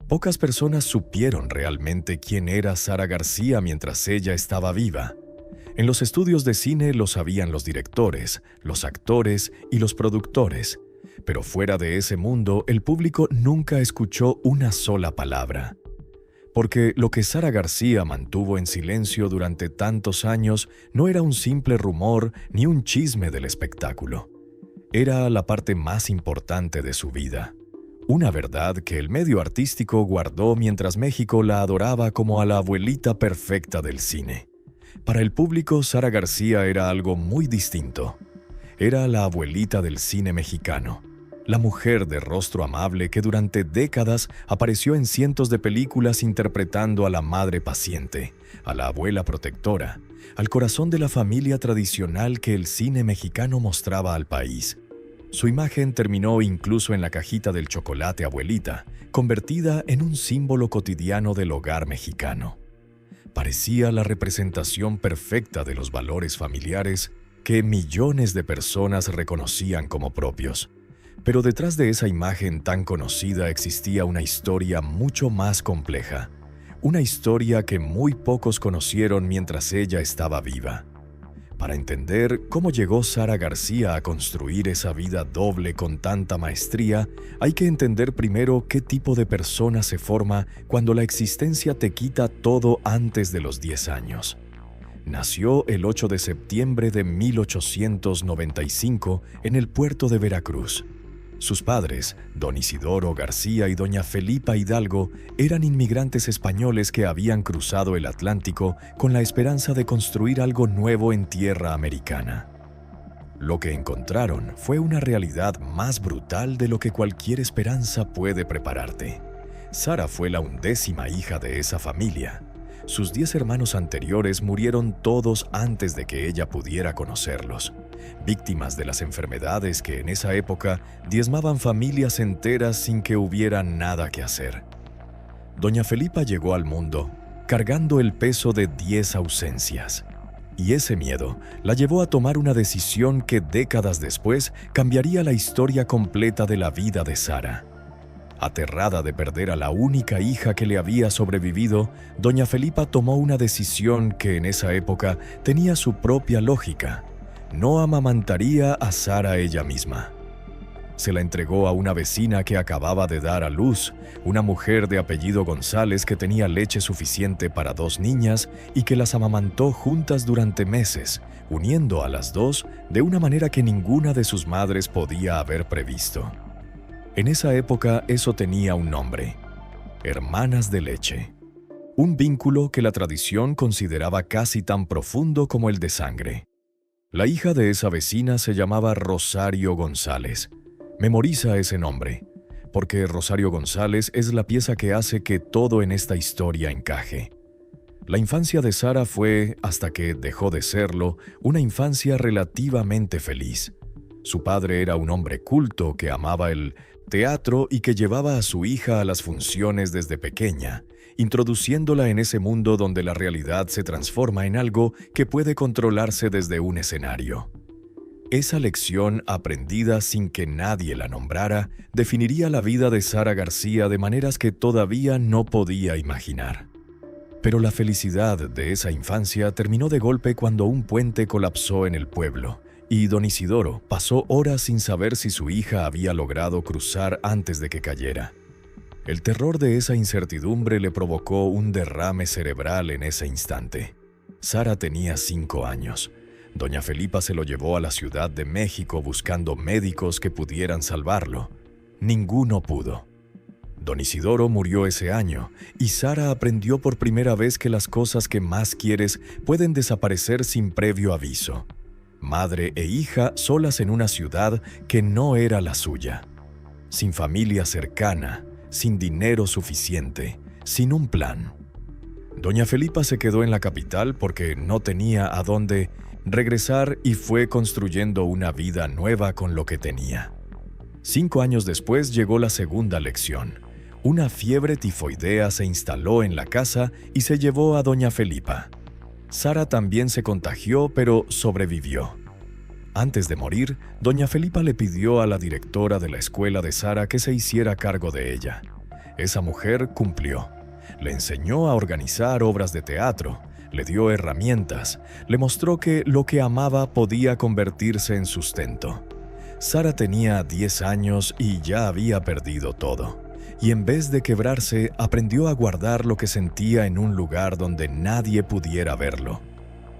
Pocas personas supieron realmente quién era Sara García mientras ella estaba viva. En los estudios de cine lo sabían los directores, los actores y los productores, pero fuera de ese mundo el público nunca escuchó una sola palabra. Porque lo que Sara García mantuvo en silencio durante tantos años no era un simple rumor ni un chisme del espectáculo. Era la parte más importante de su vida. Una verdad que el medio artístico guardó mientras México la adoraba como a la abuelita perfecta del cine. Para el público, Sara García era algo muy distinto. Era la abuelita del cine mexicano. La mujer de rostro amable que durante décadas apareció en cientos de películas interpretando a la madre paciente, a la abuela protectora, al corazón de la familia tradicional que el cine mexicano mostraba al país. Su imagen terminó incluso en la cajita del chocolate abuelita, convertida en un símbolo cotidiano del hogar mexicano. Parecía la representación perfecta de los valores familiares que millones de personas reconocían como propios. Pero detrás de esa imagen tan conocida existía una historia mucho más compleja, una historia que muy pocos conocieron mientras ella estaba viva. Para entender cómo llegó Sara García a construir esa vida doble con tanta maestría, hay que entender primero qué tipo de persona se forma cuando la existencia te quita todo antes de los 10 años. Nació el 8 de septiembre de 1895 en el puerto de Veracruz. Sus padres, don Isidoro García y doña Felipa Hidalgo, eran inmigrantes españoles que habían cruzado el Atlántico con la esperanza de construir algo nuevo en tierra americana. Lo que encontraron fue una realidad más brutal de lo que cualquier esperanza puede prepararte. Sara fue la 11ª hija de esa familia. Sus 10 hermanos anteriores murieron todos antes de que ella pudiera conocerlos, víctimas de las enfermedades que en esa época diezmaban familias enteras sin que hubiera nada que hacer. Doña Felipa llegó al mundo cargando el peso de 10 ausencias, y ese miedo la llevó a tomar una decisión que décadas después cambiaría la historia completa de la vida de Sara. Aterrada de perder a la única hija que le había sobrevivido, doña Felipa tomó una decisión que en esa época tenía su propia lógica. No amamantaría a Sara ella misma. Se la entregó a una vecina que acababa de dar a luz, una mujer de apellido González que tenía leche suficiente para 2 niñas y que las amamantó juntas durante meses, uniendo a las dos de una manera que ninguna de sus madres podía haber previsto. En esa época eso tenía un nombre: hermanas de leche. Un vínculo que la tradición consideraba casi tan profundo como el de sangre. La hija de esa vecina se llamaba Rosario González. Memoriza ese nombre, porque Rosario González es la pieza que hace que todo en esta historia encaje. La infancia de Sara fue, hasta que dejó de serlo, una infancia relativamente feliz. Su padre era un hombre culto que amaba el teatro y que llevaba a su hija a las funciones desde pequeña, introduciéndola en ese mundo donde la realidad se transforma en algo que puede controlarse desde un escenario. Esa lección, aprendida sin que nadie la nombrara, definiría la vida de Sara García de maneras que todavía no podía imaginar. Pero la felicidad de esa infancia terminó de golpe cuando un puente colapsó en el pueblo, y don Isidoro pasó horas sin saber si su hija había logrado cruzar antes de que cayera. El terror de esa incertidumbre le provocó un derrame cerebral en ese instante. Sara tenía 5 años. Doña Felipa se lo llevó a la Ciudad de México buscando médicos que pudieran salvarlo. Ninguno pudo. Don Isidoro murió ese año, y Sara aprendió por primera vez que las cosas que más quieres pueden desaparecer sin previo aviso. Madre e hija solas en una ciudad que no era la suya. Sin familia cercana, sin dinero suficiente, sin un plan. Doña Felipa se quedó en la capital porque no tenía a dónde regresar y fue construyendo una vida nueva con lo que tenía. 5 años después llegó la segunda lección. Una fiebre tifoidea se instaló en la casa y se llevó a doña Felipa. Sara también se contagió, pero sobrevivió. Antes de morir, doña Felipa le pidió a la directora de la escuela de Sara que se hiciera cargo de ella. Esa mujer cumplió. Le enseñó a organizar obras de teatro, le dio herramientas, le mostró que lo que amaba podía convertirse en sustento. Sara tenía 10 años y ya había perdido todo. Y en vez de quebrarse, aprendió a guardar lo que sentía en un lugar donde nadie pudiera verlo.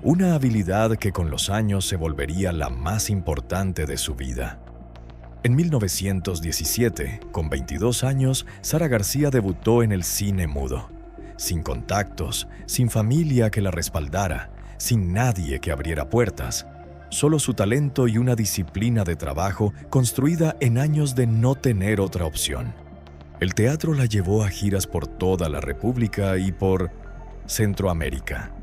Una habilidad que con los años se volvería la más importante de su vida. En 1917, con 22 años, Sara García debutó en el cine mudo. Sin contactos, sin familia que la respaldara, sin nadie que abriera puertas. Solo su talento y una disciplina de trabajo construida en años de no tener otra opción. El teatro la llevó a giras por toda la República y por Centroamérica.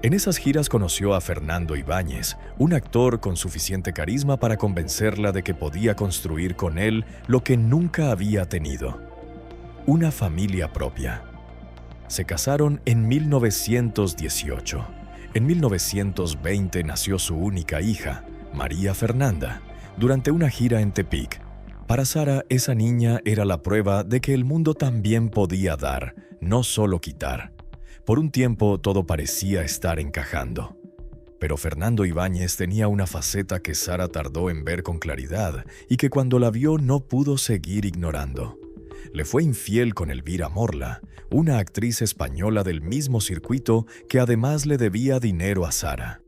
En esas giras conoció a Fernando Ibáñez, un actor con suficiente carisma para convencerla de que podía construir con él lo que nunca había tenido: una familia propia. Se casaron en 1918. En 1920 nació su única hija, María Fernanda, durante una gira en Tepic. Para Sara, esa niña era la prueba de que el mundo también podía dar, no solo quitar. Por un tiempo todo parecía estar encajando. Pero Fernando Ibáñez tenía una faceta que Sara tardó en ver con claridad y que cuando la vio no pudo seguir ignorando. Le fue infiel con Elvira Morla, una actriz española del mismo circuito que además le debía dinero a Sara.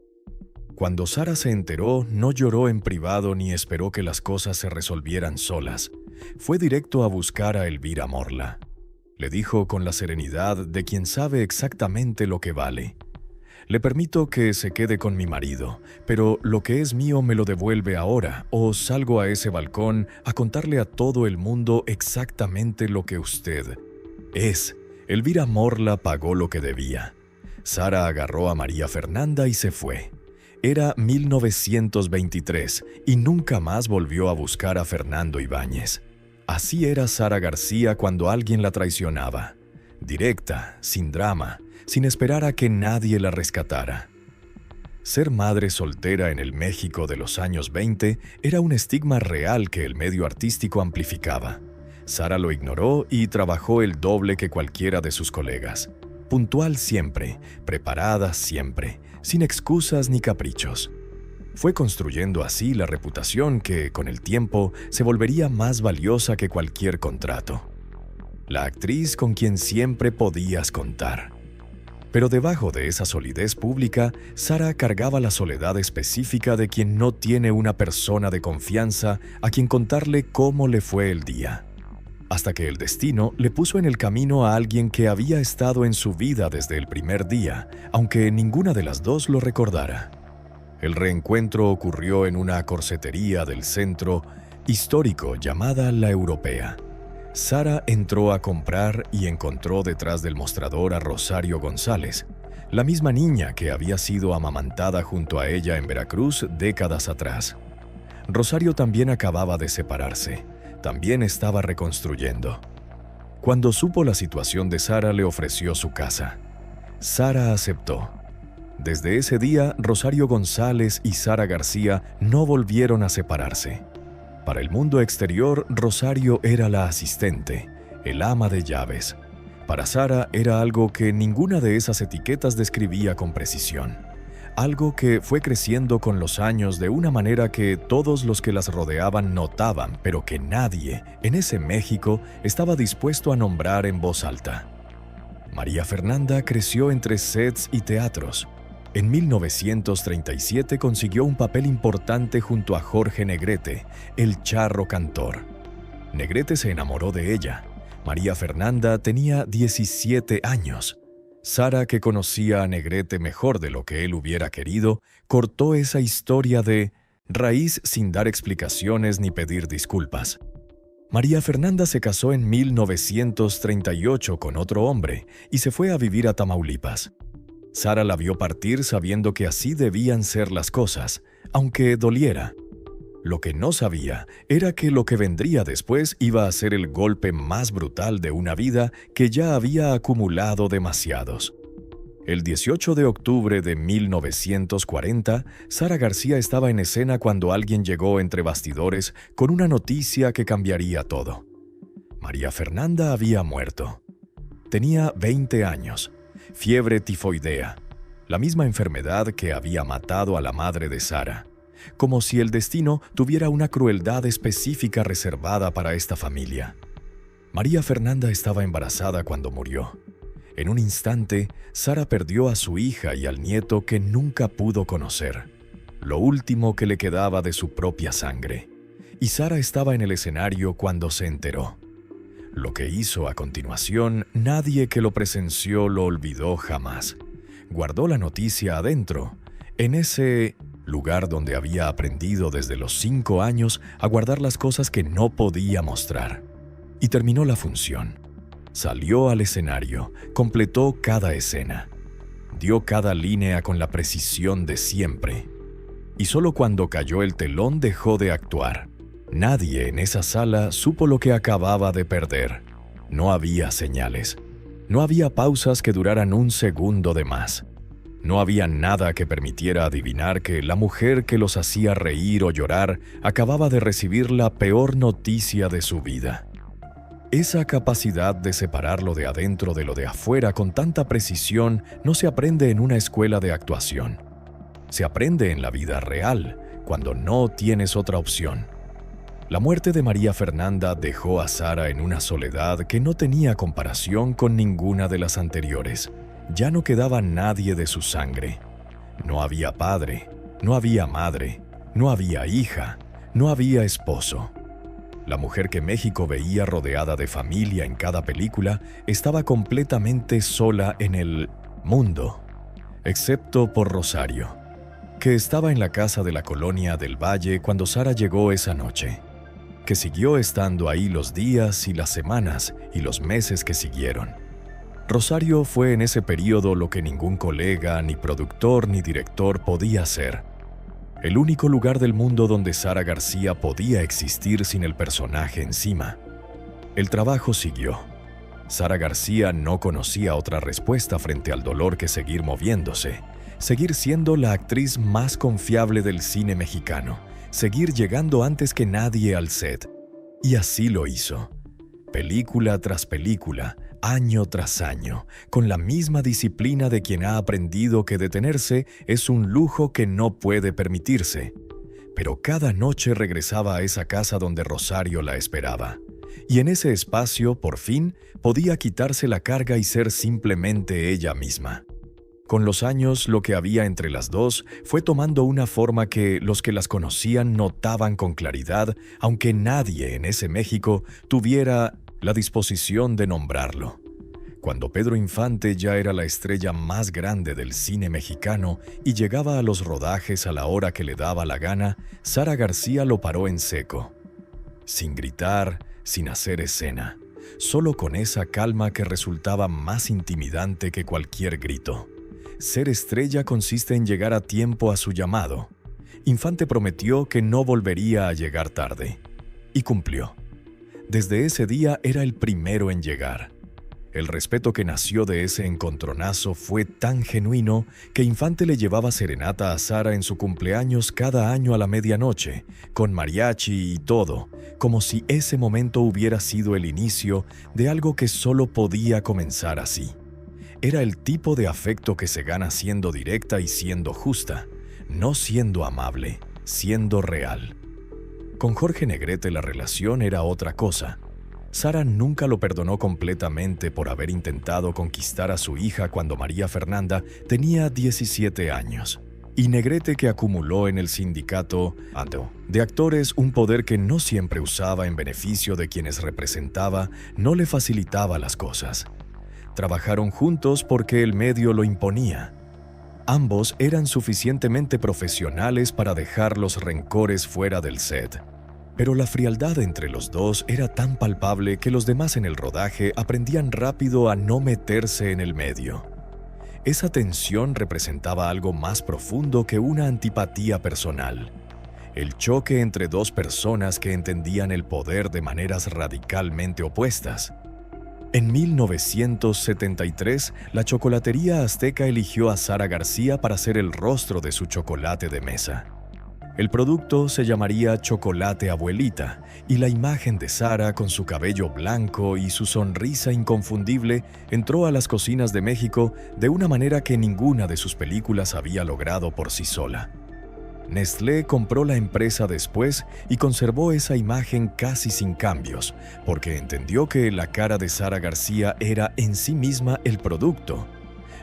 Cuando Sara se enteró, no lloró en privado ni esperó que las cosas se resolvieran solas. Fue directo a buscar a Elvira Morla. Le dijo con la serenidad de quien sabe exactamente lo que vale: «Le permito que se quede con mi marido, pero lo que es mío me lo devuelve ahora, o salgo a ese balcón a contarle a todo el mundo exactamente lo que usted es». Elvira Morla pagó lo que debía. Sara agarró a María Fernanda y se fue. Era 1923 y nunca más volvió a buscar a Fernando Ibáñez. Así era Sara García cuando alguien la traicionaba. Directa, sin drama, sin esperar a que nadie la rescatara. Ser madre soltera en el México de los años 20 era un estigma real que el medio artístico amplificaba. Sara lo ignoró y trabajó el doble que cualquiera de sus colegas. Puntual siempre, preparada siempre, sin excusas ni caprichos. Fue construyendo así la reputación que, con el tiempo, se volvería más valiosa que cualquier contrato. La actriz con quien siempre podías contar. Pero debajo de esa solidez pública, Sara cargaba la soledad específica de quien no tiene una persona de confianza a quien contarle cómo le fue el día. Hasta que el destino le puso en el camino a alguien que había estado en su vida desde el primer día, aunque ninguna de las dos lo recordara. El reencuentro ocurrió en una corsetería del centro histórico llamada La Europea. Sara entró a comprar y encontró detrás del mostrador a Rosario González, la misma niña que había sido amamantada junto a ella en Veracruz décadas atrás. Rosario también acababa de separarse, también estaba reconstruyendo. Cuando supo la situación de Sara, le ofreció su casa. Sara aceptó. Desde ese día, Rosario González y Sara García no volvieron a separarse. Para el mundo exterior, Rosario era la asistente, el ama de llaves. Para Sara era algo que ninguna de esas etiquetas describía con precisión. Algo que fue creciendo con los años de una manera que todos los que las rodeaban notaban, pero que nadie, en ese México, estaba dispuesto a nombrar en voz alta. María Fernanda creció entre sets y teatros. En 1937 consiguió un papel importante junto a Jorge Negrete, el charro cantor. Negrete se enamoró de ella. María Fernanda tenía 17 años. Sara, que conocía a Negrete mejor de lo que él hubiera querido, cortó esa historia de raíz sin dar explicaciones ni pedir disculpas. María Fernanda se casó en 1938 con otro hombre y se fue a vivir a Tamaulipas. Sara la vio partir sabiendo que así debían ser las cosas, aunque doliera. Lo que no sabía era que lo que vendría después iba a ser el golpe más brutal de una vida que ya había acumulado demasiados. El 18 de octubre de 1940, Sara García estaba en escena cuando alguien llegó entre bastidores con una noticia que cambiaría todo. María Fernanda había muerto. Tenía 20 años, fiebre tifoidea, la misma enfermedad que había matado a la madre de Sara, como si el destino tuviera una crueldad específica reservada para esta familia. María Fernanda estaba embarazada cuando murió. En un instante, Sara perdió a su hija y al nieto que nunca pudo conocer, lo último que le quedaba de su propia sangre. Y Sara estaba en el escenario cuando se enteró. Lo que hizo a continuación, nadie que lo presenció lo olvidó jamás. Guardó la noticia adentro, en ese lugar donde había aprendido desde los 5 años a guardar las cosas que no podía mostrar. Y terminó la función. Salió al escenario, completó cada escena, dio cada línea con la precisión de siempre. Y solo cuando cayó el telón dejó de actuar. Nadie en esa sala supo lo que acababa de perder. No había señales. No había pausas que duraran un segundo de más. No había nada que permitiera adivinar que la mujer que los hacía reír o llorar acababa de recibir la peor noticia de su vida. Esa capacidad de separar lo de adentro de lo de afuera con tanta precisión no se aprende en una escuela de actuación. Se aprende en la vida real, cuando no tienes otra opción. La muerte de María Fernanda dejó a Sara en una soledad que no tenía comparación con ninguna de las anteriores. Ya no quedaba nadie de su sangre. No había padre, no había madre, no había hija, no había esposo. La mujer que México veía rodeada de familia en cada película estaba completamente sola en el mundo, excepto por Rosario, que estaba en la casa de la colonia del Valle cuando Sara llegó esa noche, que siguió estando ahí los días y las semanas y los meses que siguieron. Rosario fue en ese período lo que ningún colega, ni productor, ni director podía hacer. El único lugar del mundo donde Sara García podía existir sin el personaje encima. El trabajo siguió. Sara García no conocía otra respuesta frente al dolor que seguir moviéndose, seguir siendo la actriz más confiable del cine mexicano, seguir llegando antes que nadie al set. Y así lo hizo. Película tras película, año tras año, con la misma disciplina de quien ha aprendido que detenerse es un lujo que no puede permitirse. Pero cada noche regresaba a esa casa donde Rosario la esperaba. Y en ese espacio, por fin, podía quitarse la carga y ser simplemente ella misma. Con los años, lo que había entre las dos fue tomando una forma que los que las conocían notaban con claridad, aunque nadie en ese México tuviera la disposición de nombrarlo. Cuando Pedro Infante ya era la estrella más grande del cine mexicano y llegaba a los rodajes a la hora que le daba la gana, Sara García lo paró en seco. Sin gritar, sin hacer escena, solo con esa calma que resultaba más intimidante que cualquier grito. Ser estrella consiste en llegar a tiempo a su llamado. Infante prometió que no volvería a llegar tarde. Y cumplió. Desde ese día era el primero en llegar. El respeto que nació de ese encontronazo fue tan genuino que Infante le llevaba serenata a Sara en su cumpleaños cada año a la medianoche, con mariachi y todo, como si ese momento hubiera sido el inicio de algo que solo podía comenzar así. Era el tipo de afecto que se gana siendo directa y siendo justa, no siendo amable, siendo real. Con Jorge Negrete la relación era otra cosa. Sara nunca lo perdonó completamente por haber intentado conquistar a su hija cuando María Fernanda tenía 17 años. Y Negrete, que acumuló en el sindicato de actores un poder que no siempre usaba en beneficio de quienes representaba, no le facilitaba las cosas. Trabajaron juntos porque el medio lo imponía. Ambos eran suficientemente profesionales para dejar los rencores fuera del set. Pero la frialdad entre los dos era tan palpable que los demás en el rodaje aprendían rápido a no meterse en el medio. Esa tensión representaba algo más profundo que una antipatía personal. El choque entre dos personas que entendían el poder de maneras radicalmente opuestas. En 1973, la chocolatería azteca eligió a Sara García para ser el rostro de su chocolate de mesa. El producto se llamaría Chocolate Abuelita, y la imagen de Sara con su cabello blanco y su sonrisa inconfundible entró a las cocinas de México de una manera que ninguna de sus películas había logrado por sí sola. Nestlé compró la empresa después y conservó esa imagen casi sin cambios, porque entendió que la cara de Sara García era en sí misma el producto,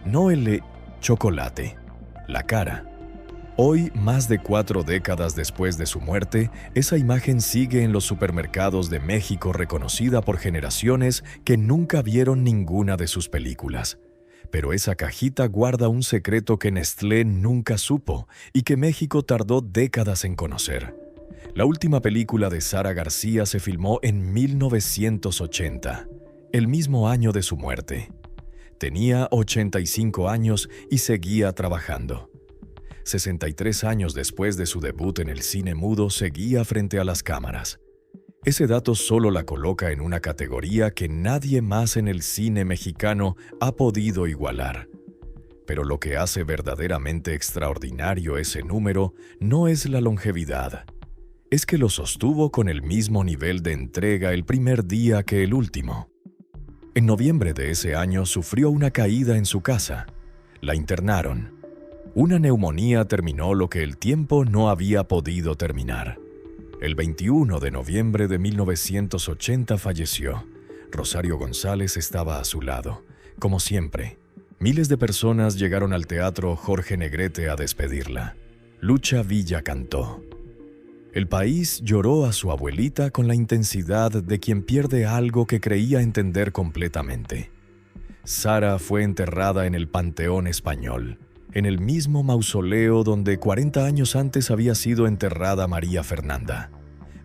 no el chocolate, la cara. Hoy, más de 4 décadas después de su muerte, esa imagen sigue en los supermercados de México, reconocida por generaciones que nunca vieron ninguna de sus películas. Pero esa cajita guarda un secreto que Nestlé nunca supo y que México tardó décadas en conocer. La última película de Sara García se filmó en 1980, el mismo año de su muerte. Tenía 85 años y seguía trabajando. 63 años después de su debut en el cine mudo, seguía frente a las cámaras. Ese dato solo la coloca en una categoría que nadie más en el cine mexicano ha podido igualar. Pero lo que hace verdaderamente extraordinario ese número no es la longevidad. Es que lo sostuvo con el mismo nivel de entrega el primer día que el último. En noviembre de ese año sufrió una caída en su casa. La internaron. Una neumonía terminó lo que el tiempo no había podido terminar. El 21 de noviembre de 1980 falleció. Rosario González estaba a su lado. Como siempre, miles de personas llegaron al Teatro Jorge Negrete a despedirla. Lucha Villa cantó. El país lloró a su abuelita con la intensidad de quien pierde algo que creía entender completamente. Sara fue enterrada en el Panteón Español, en el mismo mausoleo donde 40 años antes había sido enterrada María Fernanda.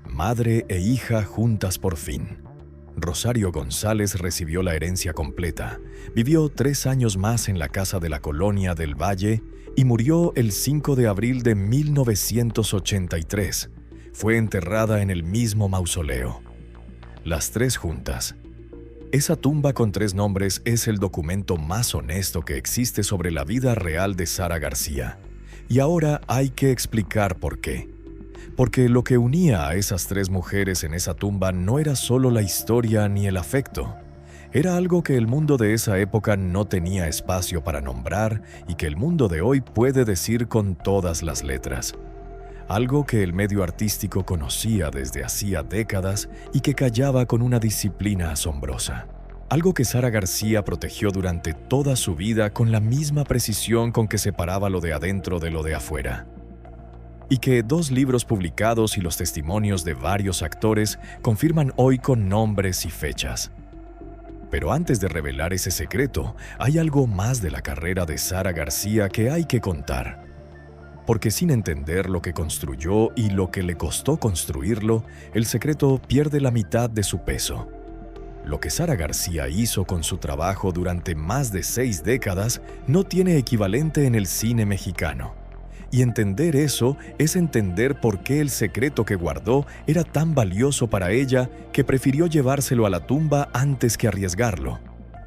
Madre e hija juntas por fin. Rosario González recibió la herencia completa, vivió 3 años más en la casa de la Colonia del Valle y murió el 5 de abril de 1983. Fue enterrada en el mismo mausoleo. Las 3 juntas. Esa tumba con 3 nombres es el documento más honesto que existe sobre la vida real de Sara García. Y ahora hay que explicar por qué. Porque lo que unía a esas 3 mujeres en esa tumba no era solo la historia ni el afecto. Era algo que el mundo de esa época no tenía espacio para nombrar y que el mundo de hoy puede decir con todas las letras. Algo que el medio artístico conocía desde hacía décadas y que callaba con una disciplina asombrosa. Algo que Sara García protegió durante toda su vida con la misma precisión con que separaba lo de adentro de lo de afuera. Y que 2 libros publicados y los testimonios de varios actores confirman hoy con nombres y fechas. Pero antes de revelar ese secreto, hay algo más de la carrera de Sara García que hay que contar. Porque sin entender lo que construyó y lo que le costó construirlo, el secreto pierde la mitad de su peso. Lo que Sara García hizo con su trabajo durante más de 6 décadas no tiene equivalente en el cine mexicano. Y entender eso es entender por qué el secreto que guardó era tan valioso para ella que prefirió llevárselo a la tumba antes que arriesgarlo.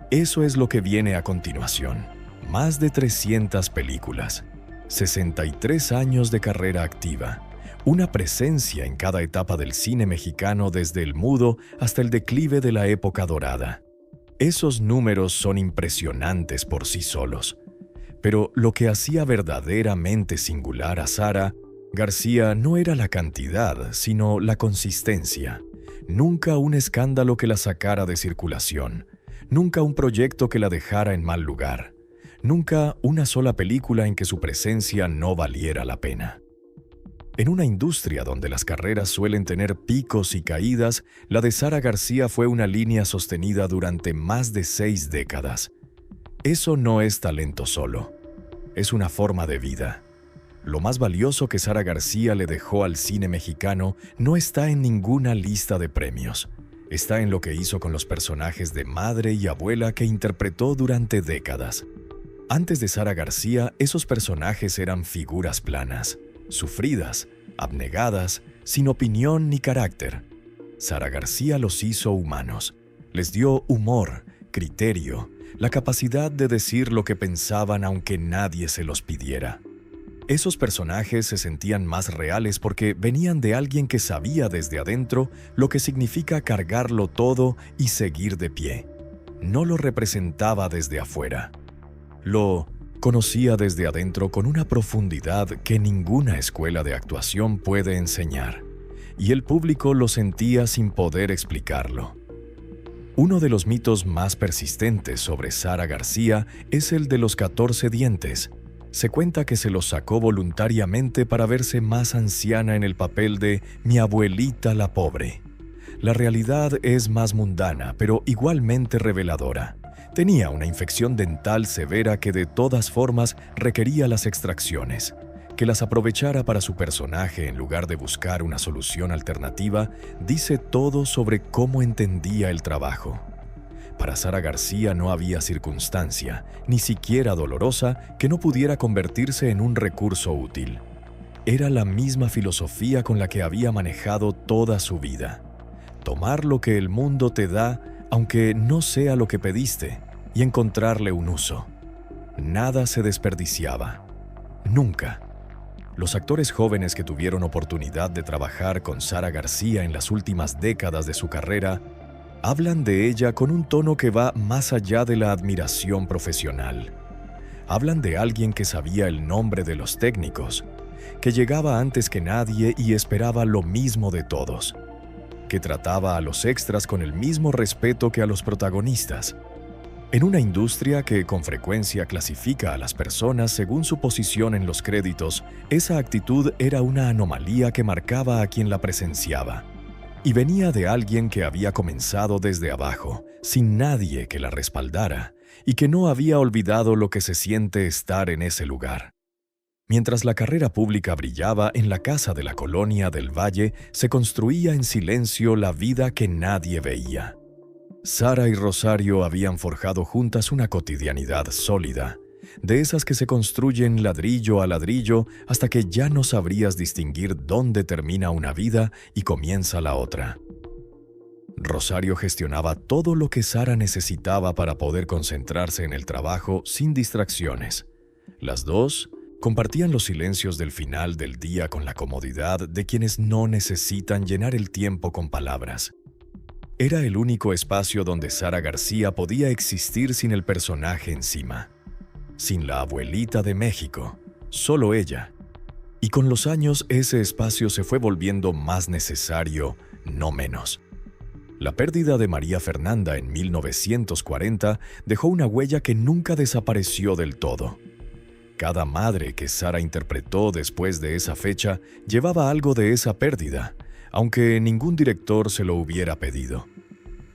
Eso es lo que viene a continuación. Más de 300 películas. 63 años de carrera activa, una presencia en cada etapa del cine mexicano desde el mudo hasta el declive de la época dorada. Esos números son impresionantes por sí solos, pero lo que hacía verdaderamente singular a Sara García no era la cantidad, sino la consistencia. Nunca un escándalo que la sacara de circulación, nunca un proyecto que la dejara en mal lugar. Nunca una sola película en que su presencia no valiera la pena. En una industria donde las carreras suelen tener picos y caídas, la de Sara García fue una línea sostenida durante más de 6 décadas. Eso no es talento solo, es una forma de vida. Lo más valioso que Sara García le dejó al cine mexicano no está en ninguna lista de premios. Está en lo que hizo con los personajes de madre y abuela que interpretó durante décadas. Antes de Sara García, esos personajes eran figuras planas, sufridas, abnegadas, sin opinión ni carácter. Sara García los hizo humanos, les dio humor, criterio, la capacidad de decir lo que pensaban aunque nadie se los pidiera. Esos personajes se sentían más reales porque venían de alguien que sabía desde adentro lo que significa cargarlo todo y seguir de pie. No lo representaba desde afuera. Lo conocía desde adentro con una profundidad que ninguna escuela de actuación puede enseñar, y el público lo sentía sin poder explicarlo. Uno de los mitos más persistentes sobre Sara García es el de los 14 dientes. Se cuenta que se los sacó voluntariamente para verse más anciana en el papel de mi abuelita la pobre. La realidad es más mundana, pero igualmente reveladora. Tenía una infección dental severa que de todas formas requería las extracciones. Que las aprovechara para su personaje en lugar de buscar una solución alternativa, dice todo sobre cómo entendía el trabajo. Para Sara García no había circunstancia, ni siquiera dolorosa, que no pudiera convertirse en un recurso útil. Era la misma filosofía con la que había manejado toda su vida. Tomar lo que el mundo te da, aunque no sea lo que pediste, y encontrarle un uso. Nada se desperdiciaba. Nunca. Los actores jóvenes que tuvieron oportunidad de trabajar con Sara García en las últimas décadas de su carrera hablan de ella con un tono que va más allá de la admiración profesional. Hablan de alguien que sabía el nombre de los técnicos, que llegaba antes que nadie y esperaba lo mismo de todos, que trataba a los extras con el mismo respeto que a los protagonistas. En una industria que con frecuencia clasifica a las personas según su posición en los créditos, esa actitud era una anomalía que marcaba a quien la presenciaba. Y venía de alguien que había comenzado desde abajo, sin nadie que la respaldara, y que no había olvidado lo que se siente estar en ese lugar. Mientras la carrera pública brillaba en la casa de la colonia del Valle, se construía en silencio la vida que nadie veía. Sara y Rosario habían forjado juntas una cotidianidad sólida, de esas que se construyen ladrillo a ladrillo hasta que ya no sabrías distinguir dónde termina una vida y comienza la otra. Rosario gestionaba todo lo que Sara necesitaba para poder concentrarse en el trabajo sin distracciones. Las dos compartían los silencios del final del día con la comodidad de quienes no necesitan llenar el tiempo con palabras. Era el único espacio donde Sara García podía existir sin el personaje encima. Sin la abuelita de México, solo ella. Y con los años ese espacio se fue volviendo más necesario, no menos. La pérdida de María Fernanda en 1940 dejó una huella que nunca desapareció del todo. Cada madre que Sara interpretó después de esa fecha llevaba algo de esa pérdida, aunque ningún director se lo hubiera pedido.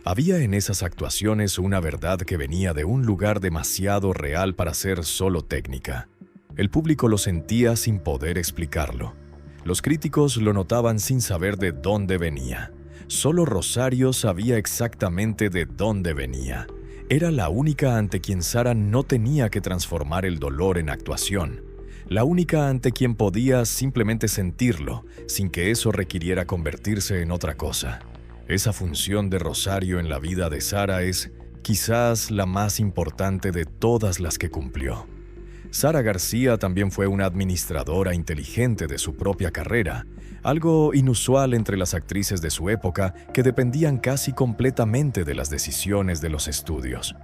Había en esas actuaciones una verdad que venía de un lugar demasiado real para ser solo técnica. El público lo sentía sin poder explicarlo. Los críticos lo notaban sin saber de dónde venía. Solo Rosario sabía exactamente de dónde venía. Era la única ante quien Sara no tenía que transformar el dolor en actuación. La única ante quien podía simplemente sentirlo, sin que eso requiriera convertirse en otra cosa. Esa función de Rosario en la vida de Sara es, quizás, la más importante de todas las que cumplió. Sara García también fue una administradora inteligente de su propia carrera, algo inusual entre las actrices de su época que dependían casi completamente de las decisiones de los estudios.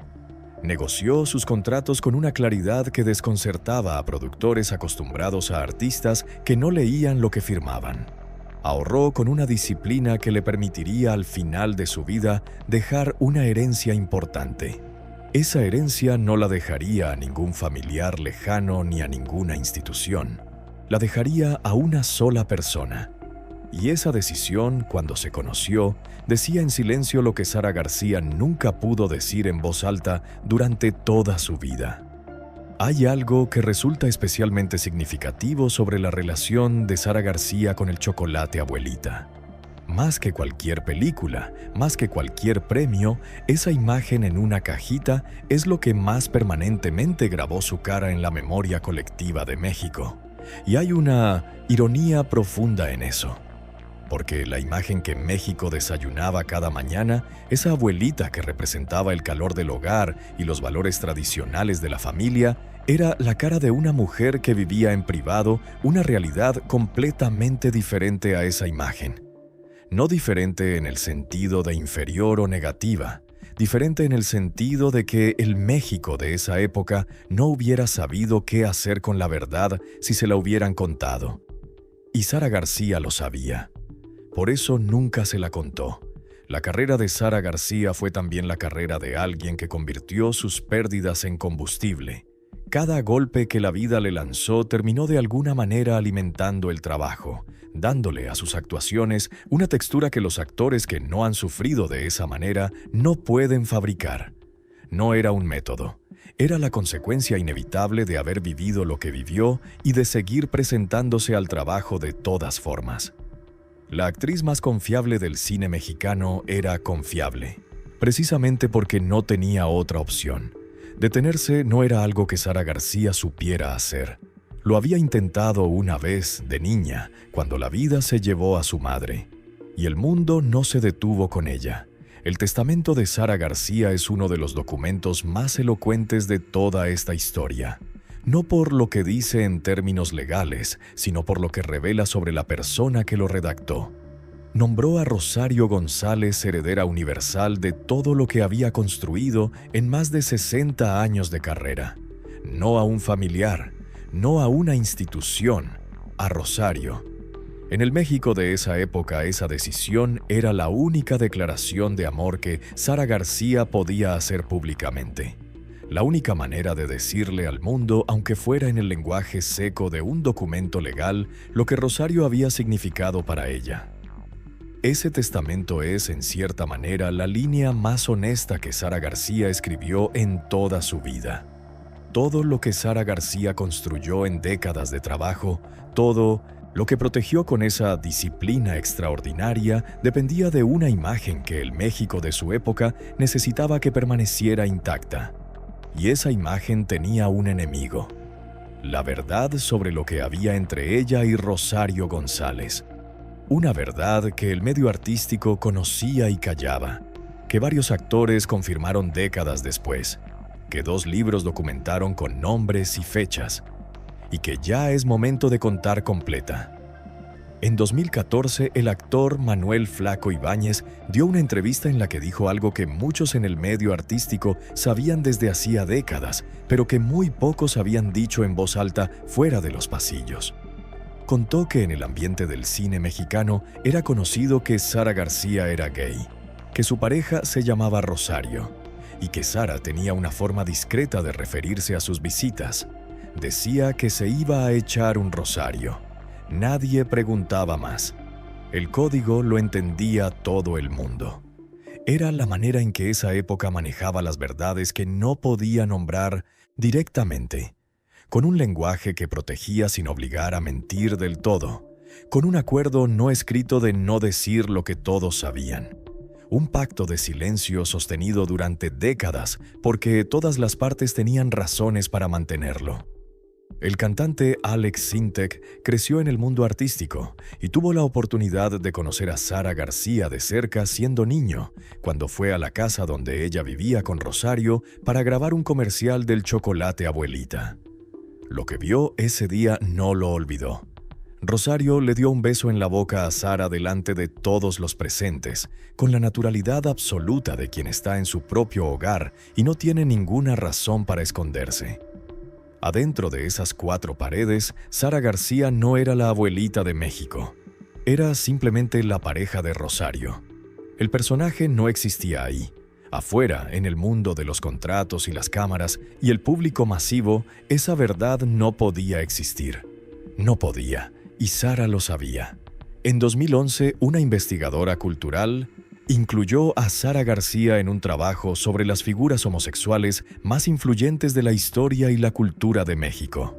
Negoció sus contratos con una claridad que desconcertaba a productores acostumbrados a artistas que no leían lo que firmaban. Ahorró con una disciplina que le permitiría al final de su vida dejar una herencia importante. Esa herencia no la dejaría a ningún familiar lejano ni a ninguna institución. La dejaría a una sola persona. Y esa decisión, cuando se conoció, decía en silencio lo que Sara García nunca pudo decir en voz alta durante toda su vida. Hay algo que resulta especialmente significativo sobre la relación de Sara García con el chocolate abuelita. Más que cualquier película, más que cualquier premio, esa imagen en una cajita es lo que más permanentemente grabó su cara en la memoria colectiva de México. Y hay una ironía profunda en eso. porque la imagen que México desayunaba cada mañana, esa abuelita que representaba el calor del hogar y los valores tradicionales de la familia, era la cara de una mujer que vivía en privado una realidad completamente diferente a esa imagen. No diferente en el sentido de inferior o negativa, diferente en el sentido de que el México de esa época no hubiera sabido qué hacer con la verdad si se la hubieran contado. Y Sara García lo sabía. Por eso nunca se la contó. La carrera de Sara García fue también la carrera de alguien que convirtió sus pérdidas en combustible. Cada golpe que la vida le lanzó terminó de alguna manera alimentando el trabajo, dándole a sus actuaciones una textura que los actores que no han sufrido de esa manera no pueden fabricar. No era un método, era la consecuencia inevitable de haber vivido lo que vivió y de seguir presentándose al trabajo de todas formas. La actriz más confiable del cine mexicano era confiable, precisamente porque no tenía otra opción. Detenerse no era algo que Sara García supiera hacer. Lo había intentado una vez, de niña, cuando la vida se llevó a su madre. Y el mundo no se detuvo con ella. El testamento de Sara García es uno de los documentos más elocuentes de toda esta historia. No por lo que dice en términos legales, sino por lo que revela sobre la persona que lo redactó. Nombró a Rosario González heredera universal de todo lo que había construido en más de 60 años de carrera. No a un familiar, no a una institución, a Rosario. En el México de esa época, esa decisión era la única declaración de amor que Sara García podía hacer públicamente. La única manera de decirle al mundo, aunque fuera en el lenguaje seco de un documento legal, lo que Rosario había significado para ella. Ese testamento es, en cierta manera, la línea más honesta que Sara García escribió en toda su vida. Todo lo que Sara García construyó en décadas de trabajo, todo lo que protegió con esa disciplina extraordinaria, dependía de una imagen que el México de su época necesitaba que permaneciera intacta. Y esa imagen tenía un enemigo: la verdad sobre lo que había entre ella y Rosario González. Una verdad que el medio artístico conocía y callaba, que varios actores confirmaron décadas después, que 2 libros documentaron con nombres y fechas, y que ya es momento de contar completa. En 2014, el actor Manuel Flaco Ibáñez dio una entrevista en la que dijo algo que muchos en el medio artístico sabían desde hacía décadas, pero que muy pocos habían dicho en voz alta fuera de los pasillos. Contó que en el ambiente del cine mexicano era conocido que Sara García era gay, que su pareja se llamaba Rosario, y que Sara tenía una forma discreta de referirse a sus visitas. Decía que se iba a echar un rosario. Nadie preguntaba más. El código lo entendía todo el mundo. Era la manera en que esa época manejaba las verdades que no podía nombrar directamente, con un lenguaje que protegía sin obligar a mentir del todo, con un acuerdo no escrito de no decir lo que todos sabían. Un pacto de silencio sostenido durante décadas porque todas las partes tenían razones para mantenerlo. El cantante Alex Sintek creció en el mundo artístico y tuvo la oportunidad de conocer a Sara García de cerca siendo niño, cuando fue a la casa donde ella vivía con Rosario para grabar un comercial del chocolate abuelita. Lo que vio ese día no lo olvidó. Rosario le dio un beso en la boca a Sara delante de todos los presentes, con la naturalidad absoluta de quien está en su propio hogar y no tiene ninguna razón para esconderse. Adentro de esas 4 paredes, Sara García no era la abuelita de México. Era simplemente la pareja de Rosario. El personaje no existía ahí. Afuera, en el mundo de los contratos y las cámaras y el público masivo, esa verdad no podía existir. No podía, y Sara lo sabía. En 2011, una investigadora cultural incluyó a Sara García en un trabajo sobre las figuras homosexuales más influyentes de la historia y la cultura de México.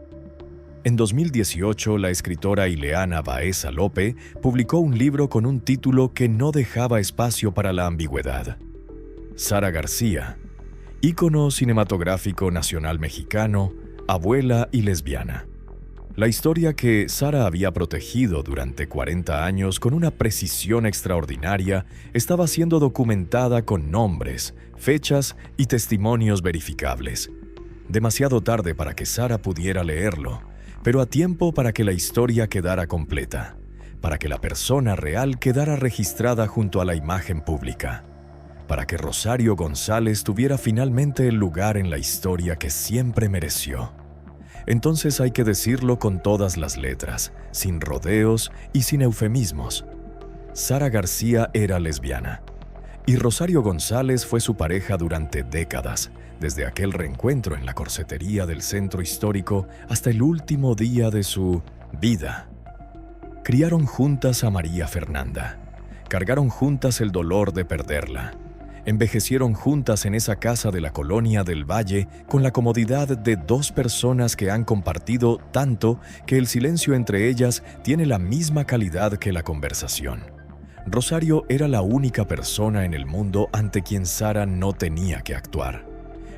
En 2018, la escritora Ileana Baeza Lope publicó un libro con un título que no dejaba espacio para la ambigüedad. Sara García, ícono cinematográfico nacional mexicano, abuela y lesbiana. La historia que Sara había protegido durante 40 años con una precisión extraordinaria estaba siendo documentada con nombres, fechas y testimonios verificables. Demasiado tarde para que Sara pudiera leerlo, pero a tiempo para que la historia quedara completa, para que la persona real quedara registrada junto a la imagen pública, para que Rosario González tuviera finalmente el lugar en la historia que siempre mereció. Entonces hay que decirlo con todas las letras, sin rodeos y sin eufemismos. Sara García era lesbiana, y Rosario González fue su pareja durante décadas, desde aquel reencuentro en la corsetería del centro histórico hasta el último día de su vida. Criaron juntas a María Fernanda, cargaron juntas el dolor de perderla. Envejecieron juntas en esa casa de la colonia del Valle con la comodidad de dos personas que han compartido tanto que el silencio entre ellas tiene la misma calidad que la conversación. Rosario era la única persona en el mundo ante quien Sara no tenía que actuar.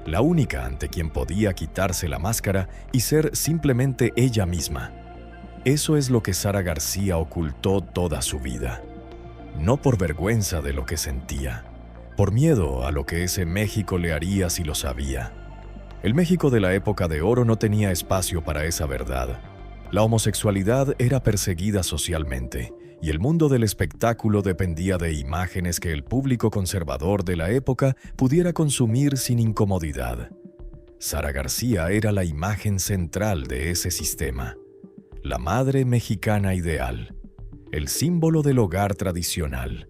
La única ante quien podía quitarse la máscara y ser simplemente ella misma. Eso es lo que Sara García ocultó toda su vida. No por vergüenza de lo que sentía, por miedo a lo que ese México le haría si lo sabía. El México de la época de oro no tenía espacio para esa verdad. La homosexualidad era perseguida socialmente, y el mundo del espectáculo dependía de imágenes que el público conservador de la época pudiera consumir sin incomodidad. Sara García era la imagen central de ese sistema, la madre mexicana ideal, el símbolo del hogar tradicional.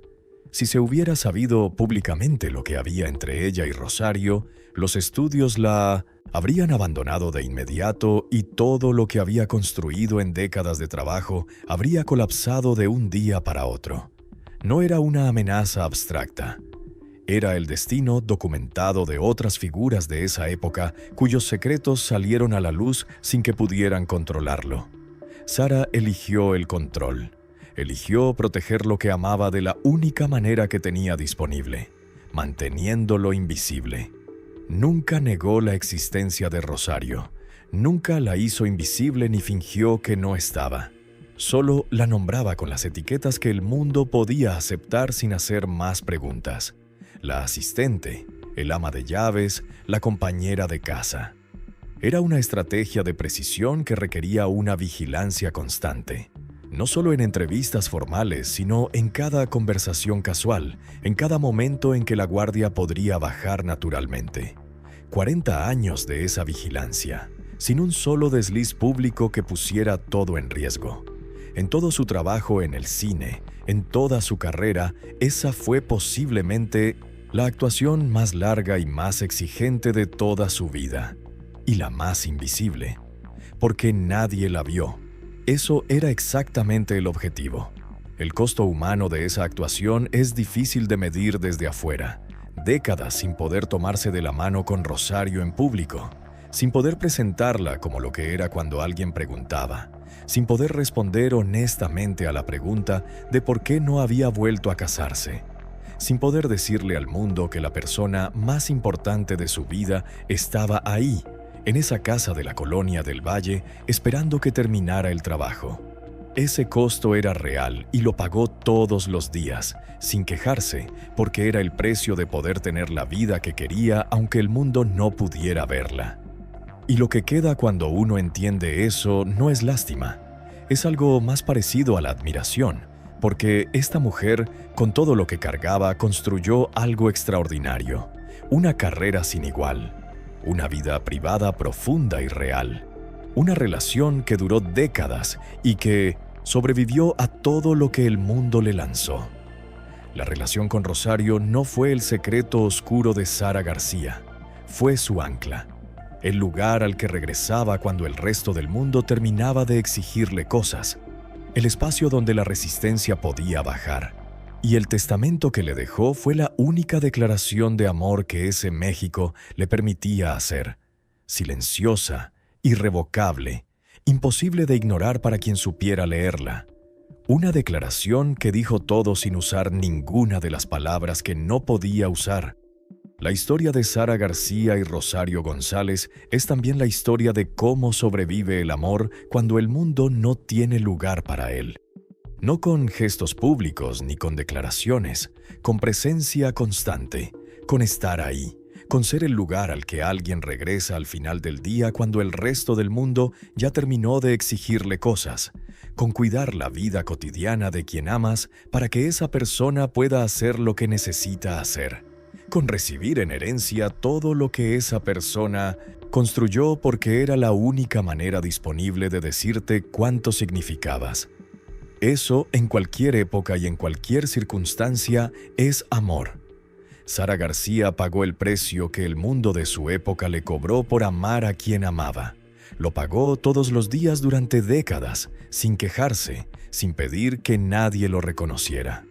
Si se hubiera sabido públicamente lo que había entre ella y Rosario, los estudios la habrían abandonado de inmediato y todo lo que había construido en décadas de trabajo habría colapsado de un día para otro. No era una amenaza abstracta. Era el destino documentado de otras figuras de esa época cuyos secretos salieron a la luz sin que pudieran controlarlo. Sara eligió el control. Eligió proteger lo que amaba de la única manera que tenía disponible, manteniéndolo invisible. Nunca negó la existencia de Rosario, nunca la hizo invisible ni fingió que no estaba. Solo la nombraba con las etiquetas que el mundo podía aceptar sin hacer más preguntas. La asistente, el ama de llaves, la compañera de casa. Era una estrategia de precisión que requería una vigilancia constante. No solo en entrevistas formales, sino en cada conversación casual, en cada momento en que la guardia podría bajar naturalmente. 40 años de esa vigilancia, sin un solo desliz público que pusiera todo en riesgo. En todo su trabajo en el cine, en toda su carrera, esa fue posiblemente la actuación más larga y más exigente de toda su vida, y la más invisible, porque nadie la vio. Eso era exactamente el objetivo. El costo humano de esa actuación es difícil de medir desde afuera. Décadas sin poder tomarse de la mano con Rosario en público, sin poder presentarla como lo que era cuando alguien preguntaba, sin poder responder honestamente a la pregunta de por qué no había vuelto a casarse, sin poder decirle al mundo que la persona más importante de su vida estaba ahí, en esa casa de la colonia del Valle, esperando que terminara el trabajo. Ese costo era real y lo pagó todos los días, sin quejarse, porque era el precio de poder tener la vida que quería aunque el mundo no pudiera verla. Y lo que queda cuando uno entiende eso no es lástima, es algo más parecido a la admiración, porque esta mujer, con todo lo que cargaba, construyó algo extraordinario, una carrera sin igual. Una vida privada profunda y real. Una relación que duró décadas y que sobrevivió a todo lo que el mundo le lanzó. La relación con Rosario no fue el secreto oscuro de Sara García. Fue su ancla. El lugar al que regresaba cuando el resto del mundo terminaba de exigirle cosas. El espacio donde la resistencia podía bajar. Y el testamento que le dejó fue la única declaración de amor que ese México le permitía hacer. Silenciosa, irrevocable, imposible de ignorar para quien supiera leerla. Una declaración que dijo todo sin usar ninguna de las palabras que no podía usar. La historia de Sara García y Rosario González es también la historia de cómo sobrevive el amor cuando el mundo no tiene lugar para él. No con gestos públicos ni con declaraciones, con presencia constante, con estar ahí, con ser el lugar al que alguien regresa al final del día cuando el resto del mundo ya terminó de exigirle cosas, con cuidar la vida cotidiana de quien amas para que esa persona pueda hacer lo que necesita hacer, con recibir en herencia todo lo que esa persona construyó porque era la única manera disponible de decirte cuánto significabas. Eso, en cualquier época y en cualquier circunstancia, es amor. Sara García pagó el precio que el mundo de su época le cobró por amar a quien amaba. Lo pagó todos los días durante décadas, sin quejarse, sin pedir que nadie lo reconociera.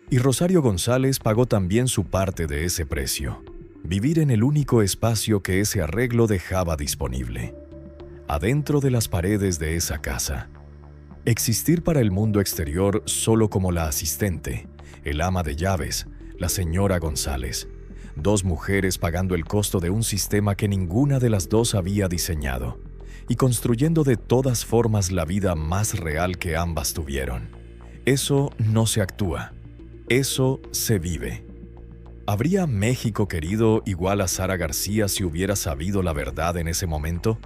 Y Rosario González pagó también su parte de ese precio: vivir en el único espacio que ese arreglo dejaba disponible, adentro de las paredes de esa casa. Existir para el mundo exterior solo como la asistente, el ama de llaves, la señora González, dos mujeres pagando el costo de un sistema que ninguna de las dos había diseñado, y construyendo de todas formas la vida más real que ambas tuvieron. Eso no se actúa. Eso se vive. ¿Habría México querido igual a Sara García si hubiera sabido la verdad en ese momento?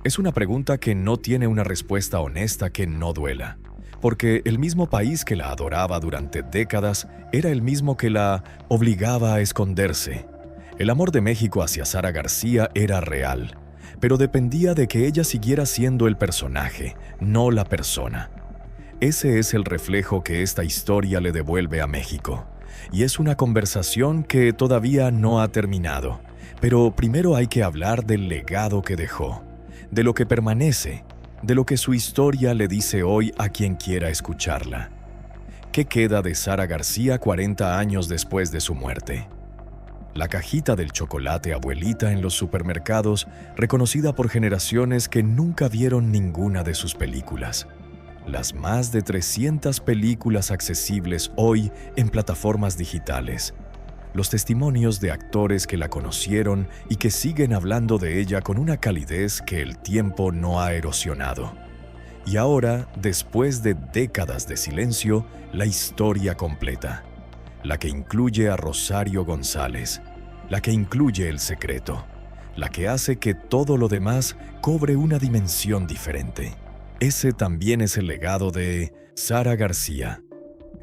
Es una pregunta que no tiene una respuesta honesta que no duela, porque el mismo país que la adoraba durante décadas era el mismo que la obligaba a esconderse. El amor de México hacia Sara García era real, pero dependía de que ella siguiera siendo el personaje, no la persona. Ese es el reflejo que esta historia le devuelve a México, y es una conversación que todavía no ha terminado. Pero primero hay que hablar del legado que dejó, de lo que permanece, de lo que su historia le dice hoy a quien quiera escucharla. ¿Qué queda de Sara García 40 años después de su muerte? La cajita del chocolate abuelita en los supermercados, reconocida por generaciones que nunca vieron ninguna de sus películas. Las más de 300 películas accesibles hoy en plataformas digitales. Los testimonios de actores que la conocieron y que siguen hablando de ella con una calidez que el tiempo no ha erosionado. Y ahora, después de décadas de silencio, la historia completa. La que incluye a Rosario González, la que incluye el secreto, la que hace que todo lo demás cobre una dimensión diferente. Ese también es el legado de Sara García.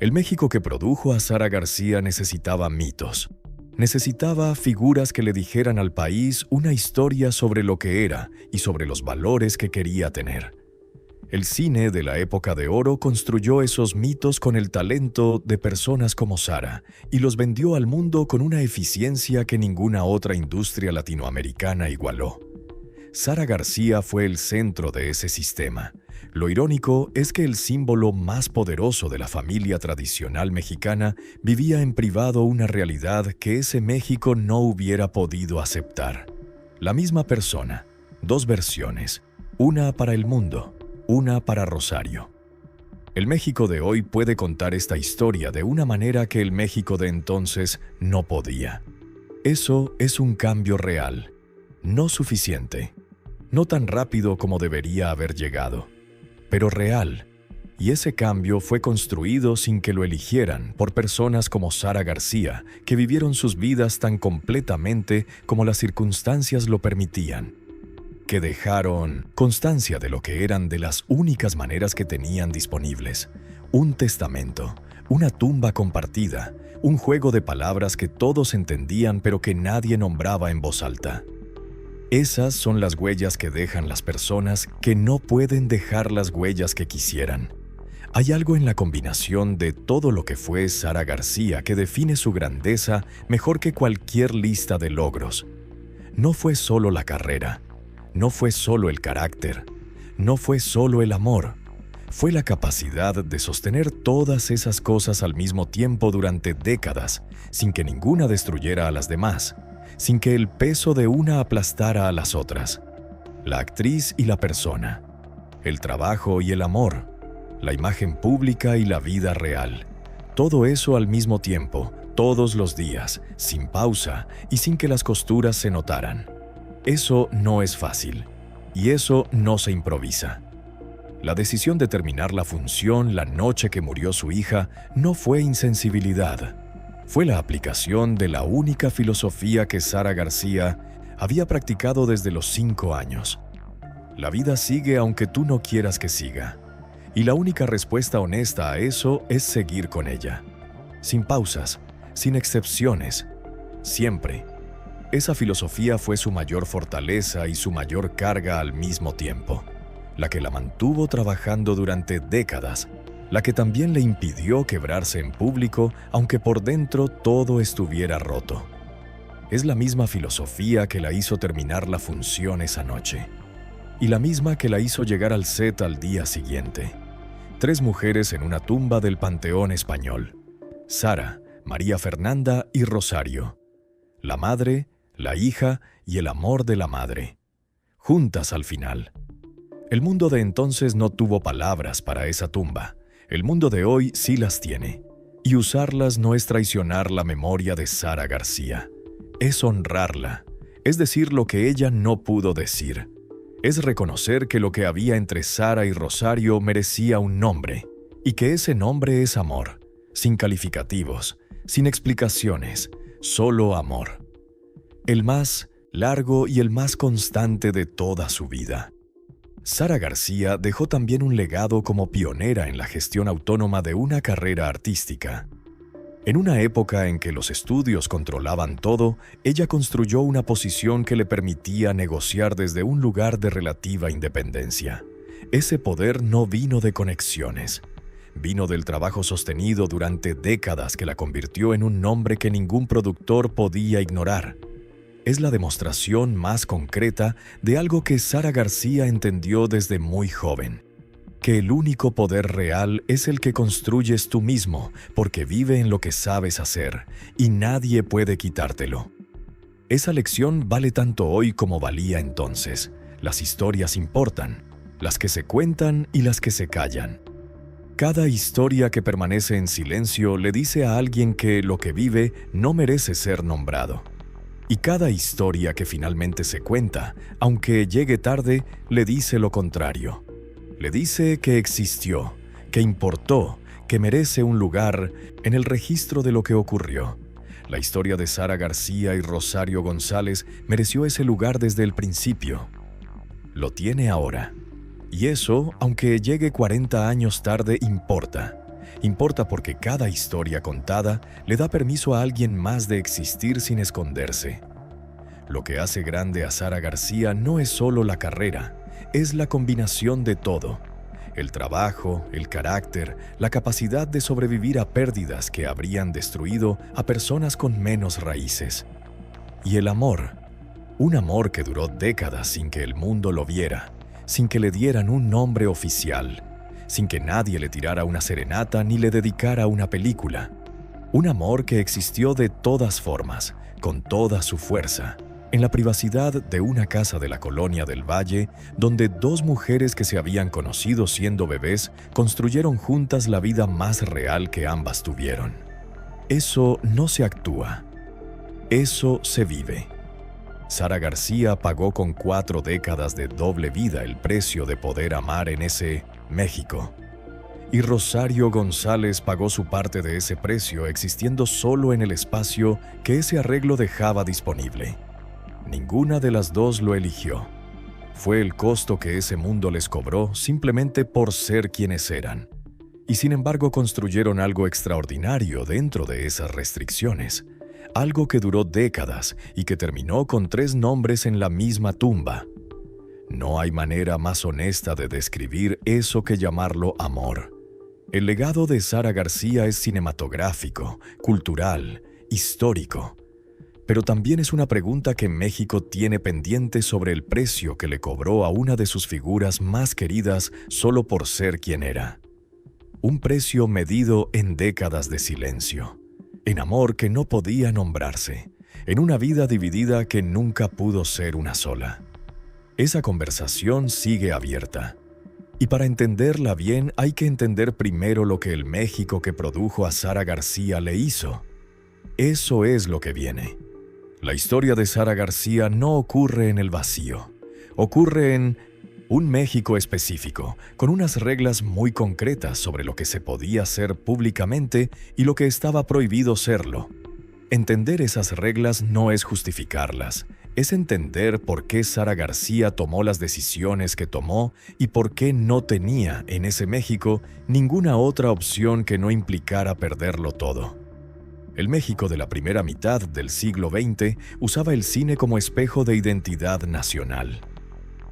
El México que produjo a Sara García necesitaba mitos. Necesitaba figuras que le dijeran al país una historia sobre lo que era y sobre los valores que quería tener. El cine de la época de oro construyó esos mitos con el talento de personas como Sara y los vendió al mundo con una eficiencia que ninguna otra industria latinoamericana igualó. Sara García fue el centro de ese sistema. Lo irónico es que el símbolo más poderoso de la familia tradicional mexicana vivía en privado una realidad que ese México no hubiera podido aceptar. La misma persona, dos versiones, una para el mundo, una para Rosario. El México de hoy puede contar esta historia de una manera que el México de entonces no podía. Eso es un cambio real, no suficiente, no tan rápido como debería haber llegado, pero real. Y ese cambio fue construido sin que lo eligieran por personas como Sara García, que vivieron sus vidas tan completamente como las circunstancias lo permitían, que dejaron constancia de lo que eran de las únicas maneras que tenían disponibles: un testamento, una tumba compartida, un juego de palabras que todos entendían pero que nadie nombraba en voz alta. Esas son las huellas que dejan las personas que no pueden dejar las huellas que quisieran. Hay algo en la combinación de todo lo que fue Sara García que define su grandeza mejor que cualquier lista de logros. No fue solo la carrera, no fue solo el carácter, no fue solo el amor. Fue la capacidad de sostener todas esas cosas al mismo tiempo durante décadas, sin que ninguna destruyera a las demás, sin que el peso de una aplastara a las otras. La actriz y la persona, el trabajo y el amor, la imagen pública y la vida real. Todo eso al mismo tiempo, todos los días, sin pausa y sin que las costuras se notaran. Eso no es fácil, y eso no se improvisa. La decisión de terminar la función la noche que murió su hija no fue insensibilidad. Fue la aplicación de la única filosofía que Sara García había practicado desde los 5 años. La vida sigue aunque tú no quieras que siga. Y la única respuesta honesta a eso es seguir con ella. Sin pausas, sin excepciones, siempre. Esa filosofía fue su mayor fortaleza y su mayor carga al mismo tiempo. La que la mantuvo trabajando durante décadas, la que también le impidió quebrarse en público, aunque por dentro todo estuviera roto. Es la misma filosofía que la hizo terminar la función esa noche, y la misma que la hizo llegar al set al día siguiente. 3 mujeres en una tumba del Panteón Español: Sara, María Fernanda y Rosario. La madre, la hija y el amor de la madre. Juntas al final. El mundo de entonces no tuvo palabras para esa tumba. El mundo de hoy sí las tiene. Y usarlas no es traicionar la memoria de Sara García. Es honrarla. Es decir lo que ella no pudo decir. Es reconocer que lo que había entre Sara y Rosario merecía un nombre. Y que ese nombre es amor. Sin calificativos, sin explicaciones, solo amor. El más largo y el más constante de toda su vida. Sara García dejó también un legado como pionera en la gestión autónoma de una carrera artística. En una época en que los estudios controlaban todo, ella construyó una posición que le permitía negociar desde un lugar de relativa independencia. Ese poder no vino de conexiones. Vino del trabajo sostenido durante décadas que la convirtió en un nombre que ningún productor podía ignorar. Es la demostración más concreta de algo que Sara García entendió desde muy joven: que el único poder real es el que construyes tú mismo, porque vive en lo que sabes hacer, y nadie puede quitártelo. Esa lección vale tanto hoy como valía entonces. Las historias importan, las que se cuentan y las que se callan. Cada historia que permanece en silencio le dice a alguien que lo que vive no merece ser nombrado. Y cada historia que finalmente se cuenta, aunque llegue tarde, le dice lo contrario. Le dice que existió, que importó, que merece un lugar en el registro de lo que ocurrió. La historia de Sara García y Rosario González mereció ese lugar desde el principio. Lo tiene ahora. Y eso, aunque llegue 40 años tarde, importa. Importa porque cada historia contada le da permiso a alguien más de existir sin esconderse. Lo que hace grande a Sara García no es solo la carrera, es la combinación de todo. El trabajo, el carácter, la capacidad de sobrevivir a pérdidas que habrían destruido a personas con menos raíces. Y el amor. Un amor que duró décadas sin que el mundo lo viera, sin que le dieran un nombre oficial, sin que nadie le tirara una serenata ni le dedicara una película. Un amor que existió de todas formas, con toda su fuerza, en la privacidad de una casa de la colonia del Valle, donde 2 mujeres que se habían conocido siendo bebés construyeron juntas la vida más real que ambas tuvieron. Eso no se actúa, eso se vive. Sara García pagó con 4 décadas de doble vida el precio de poder amar en ese México. Y Rosario González pagó su parte de ese precio existiendo solo en el espacio que ese arreglo dejaba disponible. Ninguna de las 2 lo eligió. Fue el costo que ese mundo les cobró simplemente por ser quienes eran. Y sin embargo construyeron algo extraordinario dentro de esas restricciones. Algo que duró décadas y que terminó con 3 nombres en la misma tumba. No hay manera más honesta de describir eso que llamarlo amor. El legado de Sara García es cinematográfico, cultural, histórico. Pero también es una pregunta que México tiene pendiente sobre el precio que le cobró a una de sus figuras más queridas solo por ser quien era. Un precio medido en décadas de silencio, en amor que no podía nombrarse, en una vida dividida que nunca pudo ser una sola. Esa conversación sigue abierta. Y para entenderla bien hay que entender primero lo que el México que produjo a Sara García le hizo. Eso es lo que viene. La historia de Sara García no ocurre en el vacío. Ocurre en un México específico, con unas reglas muy concretas sobre lo que se podía hacer públicamente y lo que estaba prohibido serlo. Entender esas reglas no es justificarlas, es entender por qué Sara García tomó las decisiones que tomó y por qué no tenía en ese México ninguna otra opción que no implicara perderlo todo. El México de la primera mitad del siglo XX usaba el cine como espejo de identidad nacional.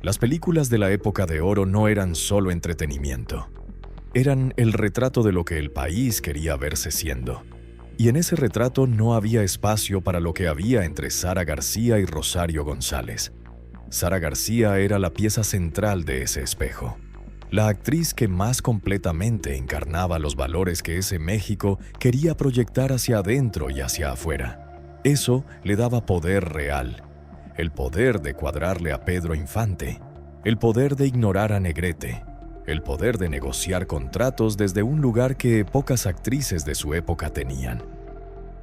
Las películas de la época de oro no eran solo entretenimiento. Eran el retrato de lo que el país quería verse siendo. Y en ese retrato no había espacio para lo que había entre Sara García y Rosario González. Sara García era la pieza central de ese espejo. La actriz que más completamente encarnaba los valores que ese México quería proyectar hacia adentro y hacia afuera. Eso le daba poder real. El poder de cuadrarle a Pedro Infante, el poder de ignorar a Negrete, el poder de negociar contratos desde un lugar que pocas actrices de su época tenían.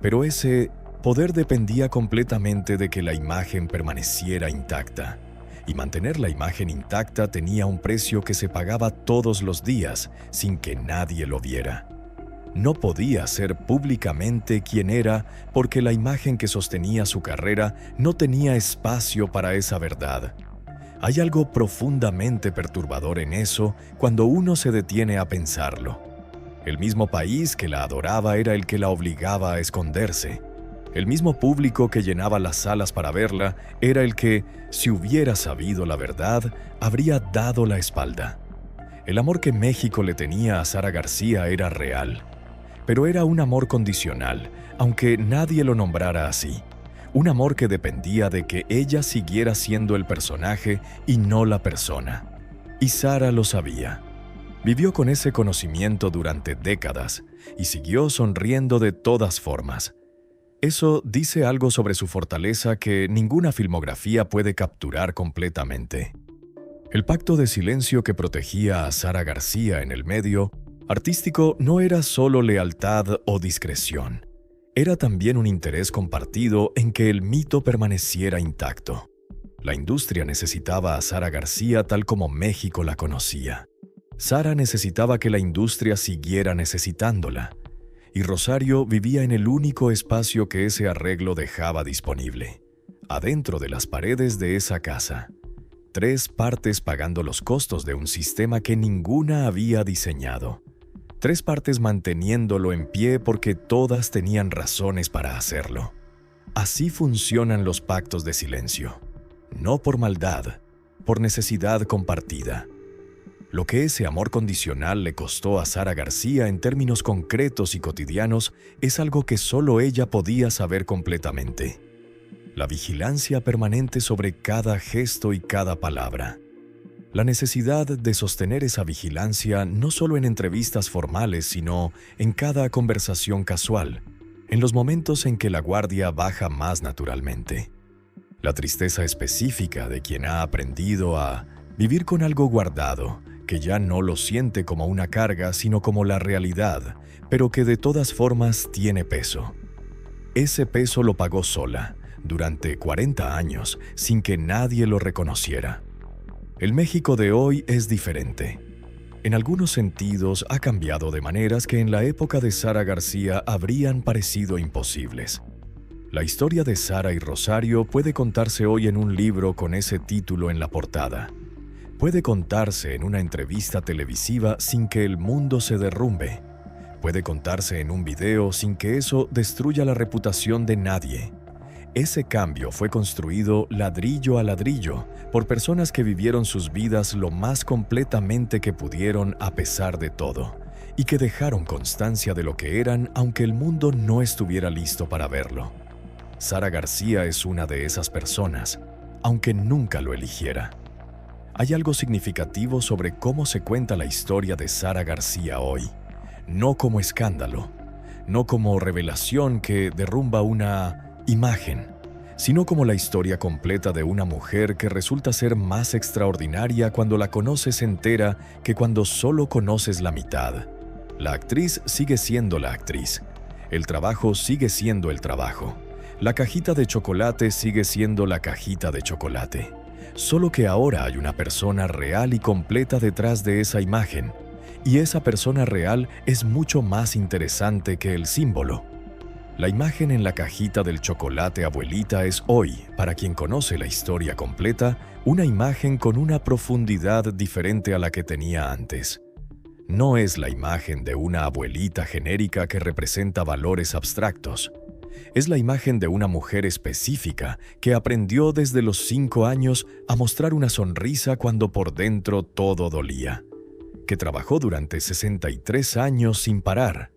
Pero ese poder dependía completamente de que la imagen permaneciera intacta, y mantener la imagen intacta tenía un precio que se pagaba todos los días sin que nadie lo viera. No podía ser públicamente quien era porque la imagen que sostenía su carrera no tenía espacio para esa verdad. Hay algo profundamente perturbador en eso cuando uno se detiene a pensarlo. El mismo país que la adoraba era el que la obligaba a esconderse. El mismo público que llenaba las salas para verla era el que, si hubiera sabido la verdad, habría dado la espalda. El amor que México le tenía a Sara García era real. Pero era un amor condicional, aunque nadie lo nombrara así. Un amor que dependía de que ella siguiera siendo el personaje y no la persona. Y Sara lo sabía. Vivió con ese conocimiento durante décadas y siguió sonriendo de todas formas. Eso dice algo sobre su fortaleza que ninguna filmografía puede capturar completamente. El pacto de silencio que protegía a Sara García en el medio artístico no era solo lealtad o discreción. Era también un interés compartido en que el mito permaneciera intacto. La industria necesitaba a Sara García tal como México la conocía. Sara necesitaba que la industria siguiera necesitándola. Y Rosario vivía en el único espacio que ese arreglo dejaba disponible. Adentro de las paredes de esa casa. 3 partes pagando los costos de un sistema que ninguna había diseñado. 3 partes manteniéndolo en pie porque todas tenían razones para hacerlo. Así funcionan los pactos de silencio. No por maldad, por necesidad compartida. Lo que ese amor condicional le costó a Sara García en términos concretos y cotidianos es algo que solo ella podía saber completamente. La vigilancia permanente sobre cada gesto y cada palabra. La necesidad de sostener esa vigilancia no solo en entrevistas formales, sino en cada conversación casual, en los momentos en que la guardia baja más naturalmente. La tristeza específica de quien ha aprendido a vivir con algo guardado, que ya no lo siente como una carga, sino como la realidad, pero que de todas formas tiene peso. Ese peso lo pagó sola, durante 40 años, sin que nadie lo reconociera. El México de hoy es diferente. En algunos sentidos ha cambiado de maneras que en la época de Sara García habrían parecido imposibles. La historia de Sara y Rosario puede contarse hoy en un libro con ese título en la portada. Puede contarse en una entrevista televisiva sin que el mundo se derrumbe. Puede contarse en un video sin que eso destruya la reputación de nadie. Ese cambio fue construido ladrillo a ladrillo por personas que vivieron sus vidas lo más completamente que pudieron a pesar de todo, y que dejaron constancia de lo que eran aunque el mundo no estuviera listo para verlo. Sara García es una de esas personas, aunque nunca lo eligiera. Hay algo significativo sobre cómo se cuenta la historia de Sara García hoy, no como escándalo, no como revelación que derrumba una imagen, sino como la historia completa de una mujer que resulta ser más extraordinaria cuando la conoces entera que cuando solo conoces la mitad. La actriz sigue siendo la actriz. El trabajo sigue siendo el trabajo. La cajita de chocolate sigue siendo la cajita de chocolate. Solo que ahora hay una persona real y completa detrás de esa imagen. Y esa persona real es mucho más interesante que el símbolo. La imagen en la cajita del chocolate abuelita es hoy, para quien conoce la historia completa, una imagen con una profundidad diferente a la que tenía antes. No es la imagen de una abuelita genérica que representa valores abstractos. Es la imagen de una mujer específica que aprendió desde los 5 años a mostrar una sonrisa cuando por dentro todo dolía, que trabajó durante 63 años sin parar,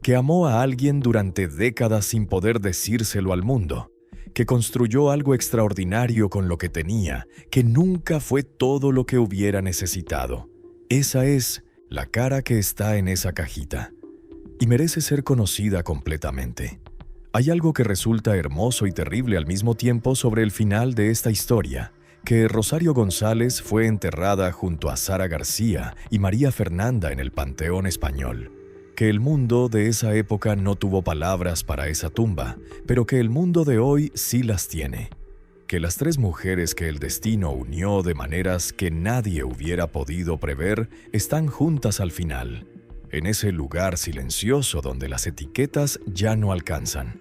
que amó a alguien durante décadas sin poder decírselo al mundo, que construyó algo extraordinario con lo que tenía, que nunca fue todo lo que hubiera necesitado. Esa es la cara que está en esa cajita, y merece ser conocida completamente. Hay algo que resulta hermoso y terrible al mismo tiempo sobre el final de esta historia, que Rosario González fue enterrada junto a Sara García y María Fernanda en el Panteón Español, que el mundo de esa época no tuvo palabras para esa tumba, pero que el mundo de hoy sí las tiene, que las 3 mujeres que el destino unió de maneras que nadie hubiera podido prever están juntas al final, en ese lugar silencioso donde las etiquetas ya no alcanzan.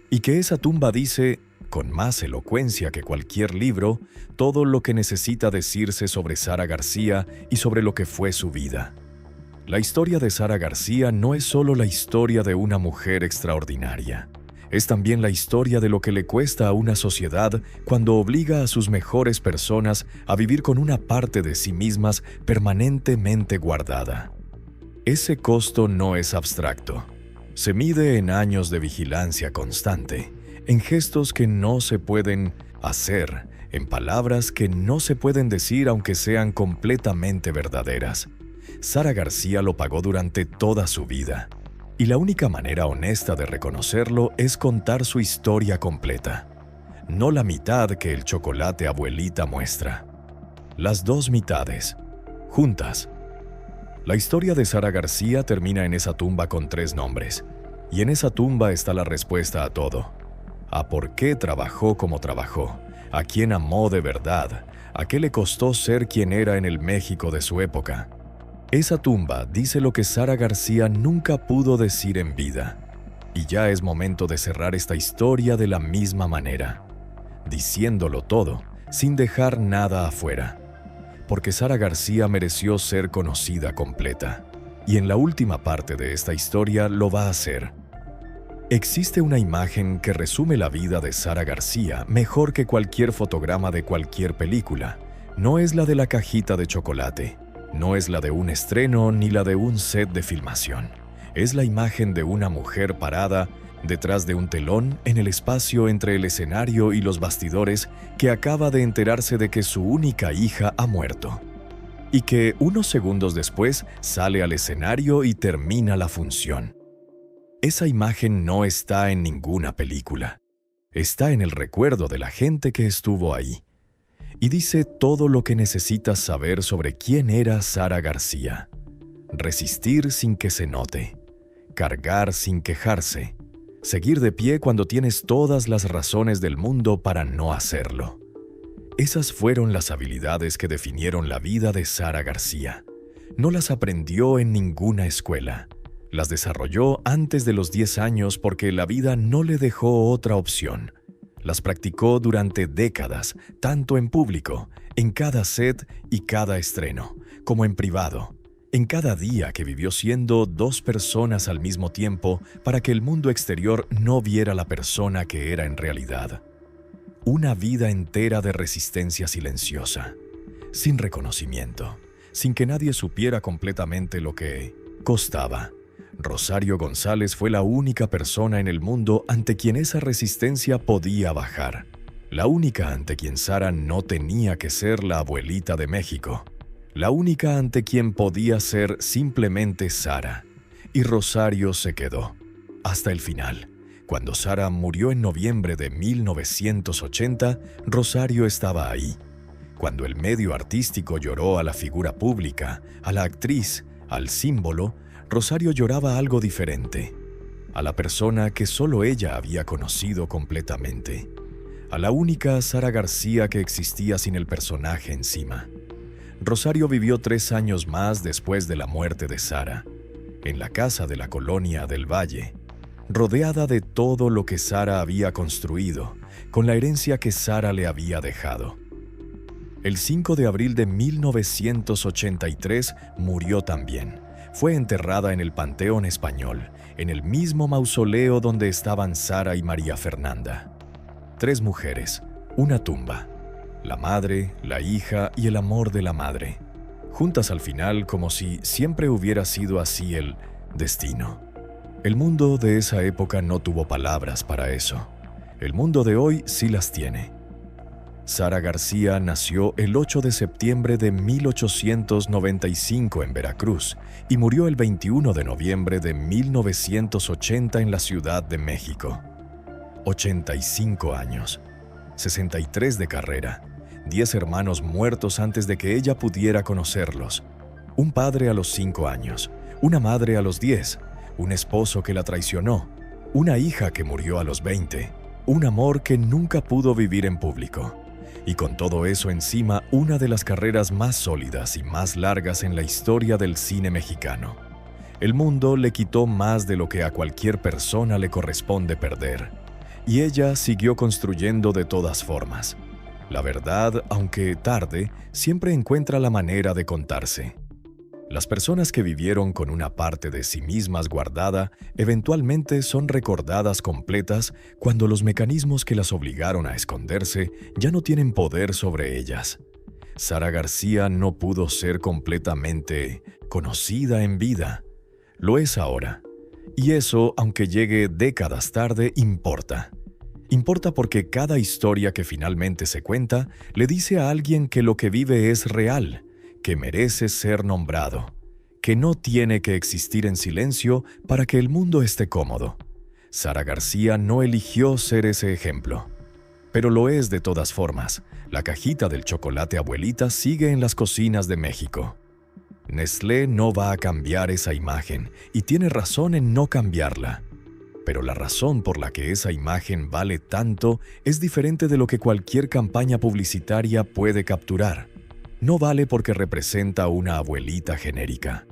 Y que esa tumba dice, con más elocuencia que cualquier libro, todo lo que necesita decirse sobre Sara García y sobre lo que fue su vida. La historia de Sara García no es solo la historia de una mujer extraordinaria. Es también la historia de lo que le cuesta a una sociedad cuando obliga a sus mejores personas a vivir con una parte de sí mismas permanentemente guardada. Ese costo no es abstracto. Se mide en años de vigilancia constante, en gestos que no se pueden hacer, en palabras que no se pueden decir aunque sean completamente verdaderas. Sara García lo pagó durante toda su vida, y la única manera honesta de reconocerlo es contar su historia completa, no la mitad que el chocolate abuelita muestra. Las 2 mitades, juntas. La historia de Sara García termina en esa tumba con 3 nombres, y en esa tumba está la respuesta a todo. A por qué trabajó como trabajó, a quién amó de verdad, a qué le costó ser quien era en el México de su época. Esa tumba dice lo que Sara García nunca pudo decir en vida, y ya es momento de cerrar esta historia de la misma manera, diciéndolo todo, sin dejar nada afuera, porque Sara García mereció ser conocida completa, y en la última parte de esta historia lo va a hacer. Existe una imagen que resume la vida de Sara García mejor que cualquier fotograma de cualquier película. No es la de la cajita de chocolate, no es la de un estreno ni la de un set de filmación. Es la imagen de una mujer parada detrás de un telón en el espacio entre el escenario y los bastidores que acaba de enterarse de que su única hija ha muerto y que unos segundos después sale al escenario y termina la función. Esa imagen no está en ninguna película. Está en el recuerdo de la gente que estuvo ahí. Y dice todo lo que necesitas saber sobre quién era Sara García. Resistir sin que se note. Cargar sin quejarse. Seguir de pie cuando tienes todas las razones del mundo para no hacerlo. Esas fueron las habilidades que definieron la vida de Sara García. No las aprendió en ninguna escuela. Las desarrolló antes de los 10 años porque la vida no le dejó otra opción. Las practicó durante décadas, tanto en público, en cada set y cada estreno, como en privado, en cada día que vivió siendo 2 personas al mismo tiempo para que el mundo exterior no viera la persona que era en realidad. Una vida entera de resistencia silenciosa, sin reconocimiento, sin que nadie supiera completamente lo que costaba. Rosario González fue la única persona en el mundo ante quien esa resistencia podía bajar. La única ante quien Sara no tenía que ser la abuelita de México. La única ante quien podía ser simplemente Sara. Y Rosario se quedó. Hasta el final. Cuando Sara murió en noviembre de 1980, Rosario estaba ahí. Cuando el medio artístico lloró a la figura pública, a la actriz, al símbolo, Rosario lloraba algo diferente. a la persona que solo ella había conocido completamente, a la única Sara García que existía sin el personaje encima. Rosario vivió 3 años más después de la muerte de Sara, en la casa de la colonia del Valle, rodeada de todo lo que Sara había construido, con la herencia que Sara le había dejado. El 5 de abril de 1983 murió también. Fue enterrada en el Panteón Español, en el mismo mausoleo donde estaban Sara y María Fernanda. 3 mujeres, una tumba. La madre, la hija y el amor de la madre. Juntas al final como si siempre hubiera sido así el destino. El mundo de esa época no tuvo palabras para eso. El mundo de hoy sí las tiene. Sara García nació el 8 de septiembre de 1895 en Veracruz y murió el 21 de noviembre de 1980 en la Ciudad de México. 85 años, 63 de carrera, 10 hermanos muertos antes de que ella pudiera conocerlos, un padre a los 5 años, una madre a los 10, un esposo que la traicionó, una hija que murió a los 20, un amor que nunca pudo vivir en público. Y con todo eso encima, una de las carreras más sólidas y más largas en la historia del cine mexicano. El mundo le quitó más de lo que a cualquier persona le corresponde perder. Y ella siguió construyendo de todas formas. La verdad, aunque tarde, siempre encuentra la manera de contarse. Las personas que vivieron con una parte de sí mismas guardada, eventualmente son recordadas completas cuando los mecanismos que las obligaron a esconderse ya no tienen poder sobre ellas. Sara García no pudo ser completamente conocida en vida. Lo es ahora. Y eso, aunque llegue décadas tarde, importa. Importa porque cada historia que finalmente se cuenta le dice a alguien que lo que vive es real, que merece ser nombrado, que no tiene que existir en silencio para que el mundo esté cómodo. Sara García no eligió ser ese ejemplo, pero lo es de todas formas. La cajita del chocolate abuelita sigue en las cocinas de México. Nestlé no va a cambiar esa imagen y tiene razón en no cambiarla. Pero la razón por la que esa imagen vale tanto es diferente de lo que cualquier campaña publicitaria puede capturar. No vale porque representa una abuelita genérica.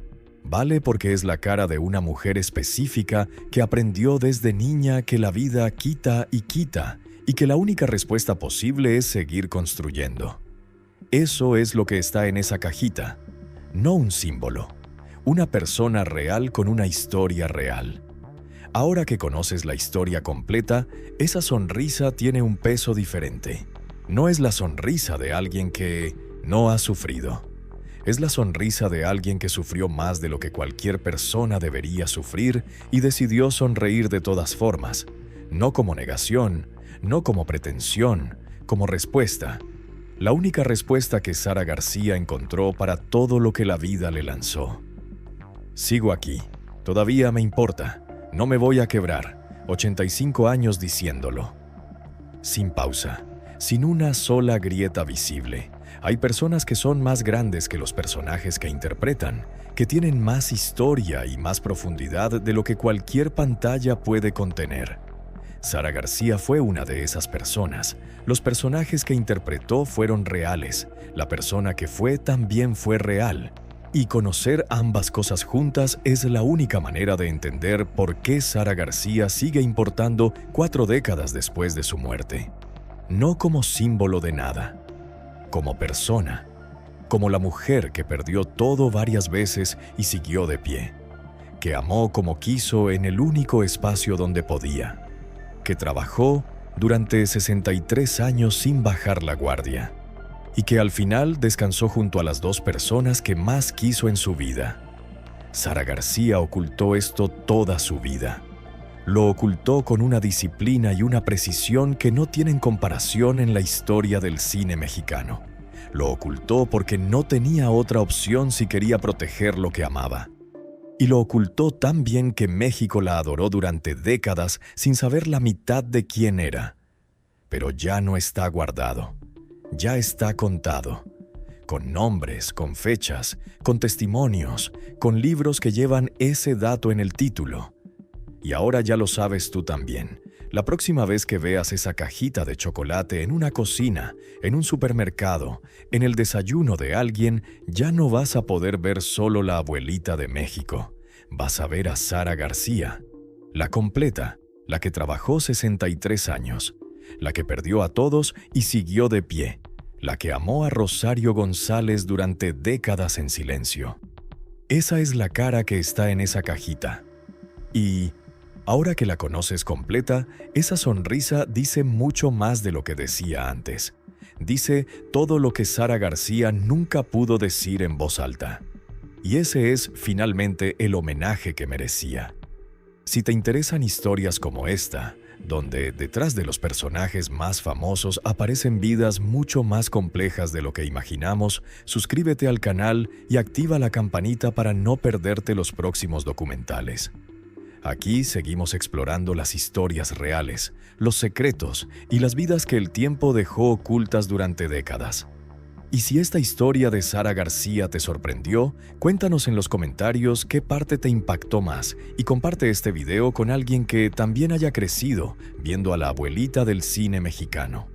Vale porque es la cara de una mujer específica que aprendió desde niña que la vida quita y que la única respuesta posible es seguir construyendo. Eso es lo que está en esa cajita, no un símbolo, una persona real con una historia real. Ahora que conoces la historia completa, esa sonrisa tiene un peso diferente. No es la sonrisa de alguien que no ha sufrido. Es la sonrisa de alguien que sufrió más de lo que cualquier persona debería sufrir y decidió sonreír de todas formas, no como negación, no como pretensión, como respuesta. La única respuesta que Sara García encontró para todo lo que la vida le lanzó. Sigo aquí. Todavía me importa. No me voy a quebrar. 85 años diciéndolo. Sin pausa, sin una sola grieta visible. Hay personas que son más grandes que los personajes que interpretan, que tienen más historia y más profundidad de lo que cualquier pantalla puede contener. Sara García fue una de esas personas. Los personajes que interpretó fueron reales. La persona que fue también fue real. Y conocer ambas cosas juntas es la única manera de entender por qué Sara García sigue importando 4 décadas después de su muerte. No como símbolo de nada, como persona, como la mujer que perdió todo varias veces y siguió de pie, que amó como quiso en el único espacio donde podía, que trabajó durante 63 años sin bajar la guardia, y que al final descansó junto a las 2 personas que más quiso en su vida. Sara García ocultó esto toda su vida. Lo ocultó con una disciplina y una precisión que no tienen comparación en la historia del cine mexicano. Lo ocultó porque no tenía otra opción si quería proteger lo que amaba. Y lo ocultó tan bien que México la adoró durante décadas sin saber la mitad de quién era. Pero ya no está guardado. Ya está contado. Con nombres, con fechas, con testimonios, con libros que llevan ese dato en el título. Y ahora ya lo sabes tú también. La próxima vez que veas esa cajita de chocolate en una cocina, en un supermercado, en el desayuno de alguien, ya no vas a poder ver solo la abuelita de México. Vas a ver a Sara García, la completa, la que trabajó 63 años, la que perdió a todos y siguió de pie, la que amó a Rosario González durante décadas en silencio. Esa es la cara que está en esa cajita. Y ahora que la conoces completa, esa sonrisa dice mucho más de lo que decía antes. Dice todo lo que Sara García nunca pudo decir en voz alta. Y ese es, finalmente, el homenaje que merecía. Si te interesan historias como esta, donde detrás de los personajes más famosos aparecen vidas mucho más complejas de lo que imaginamos, suscríbete al canal y activa la campanita para no perderte los próximos documentales. Aquí seguimos explorando las historias reales, los secretos y las vidas que el tiempo dejó ocultas durante décadas. Y si esta historia de Sara García te sorprendió, cuéntanos en los comentarios qué parte te impactó más y comparte este video con alguien que también haya crecido viendo a la abuelita del cine mexicano.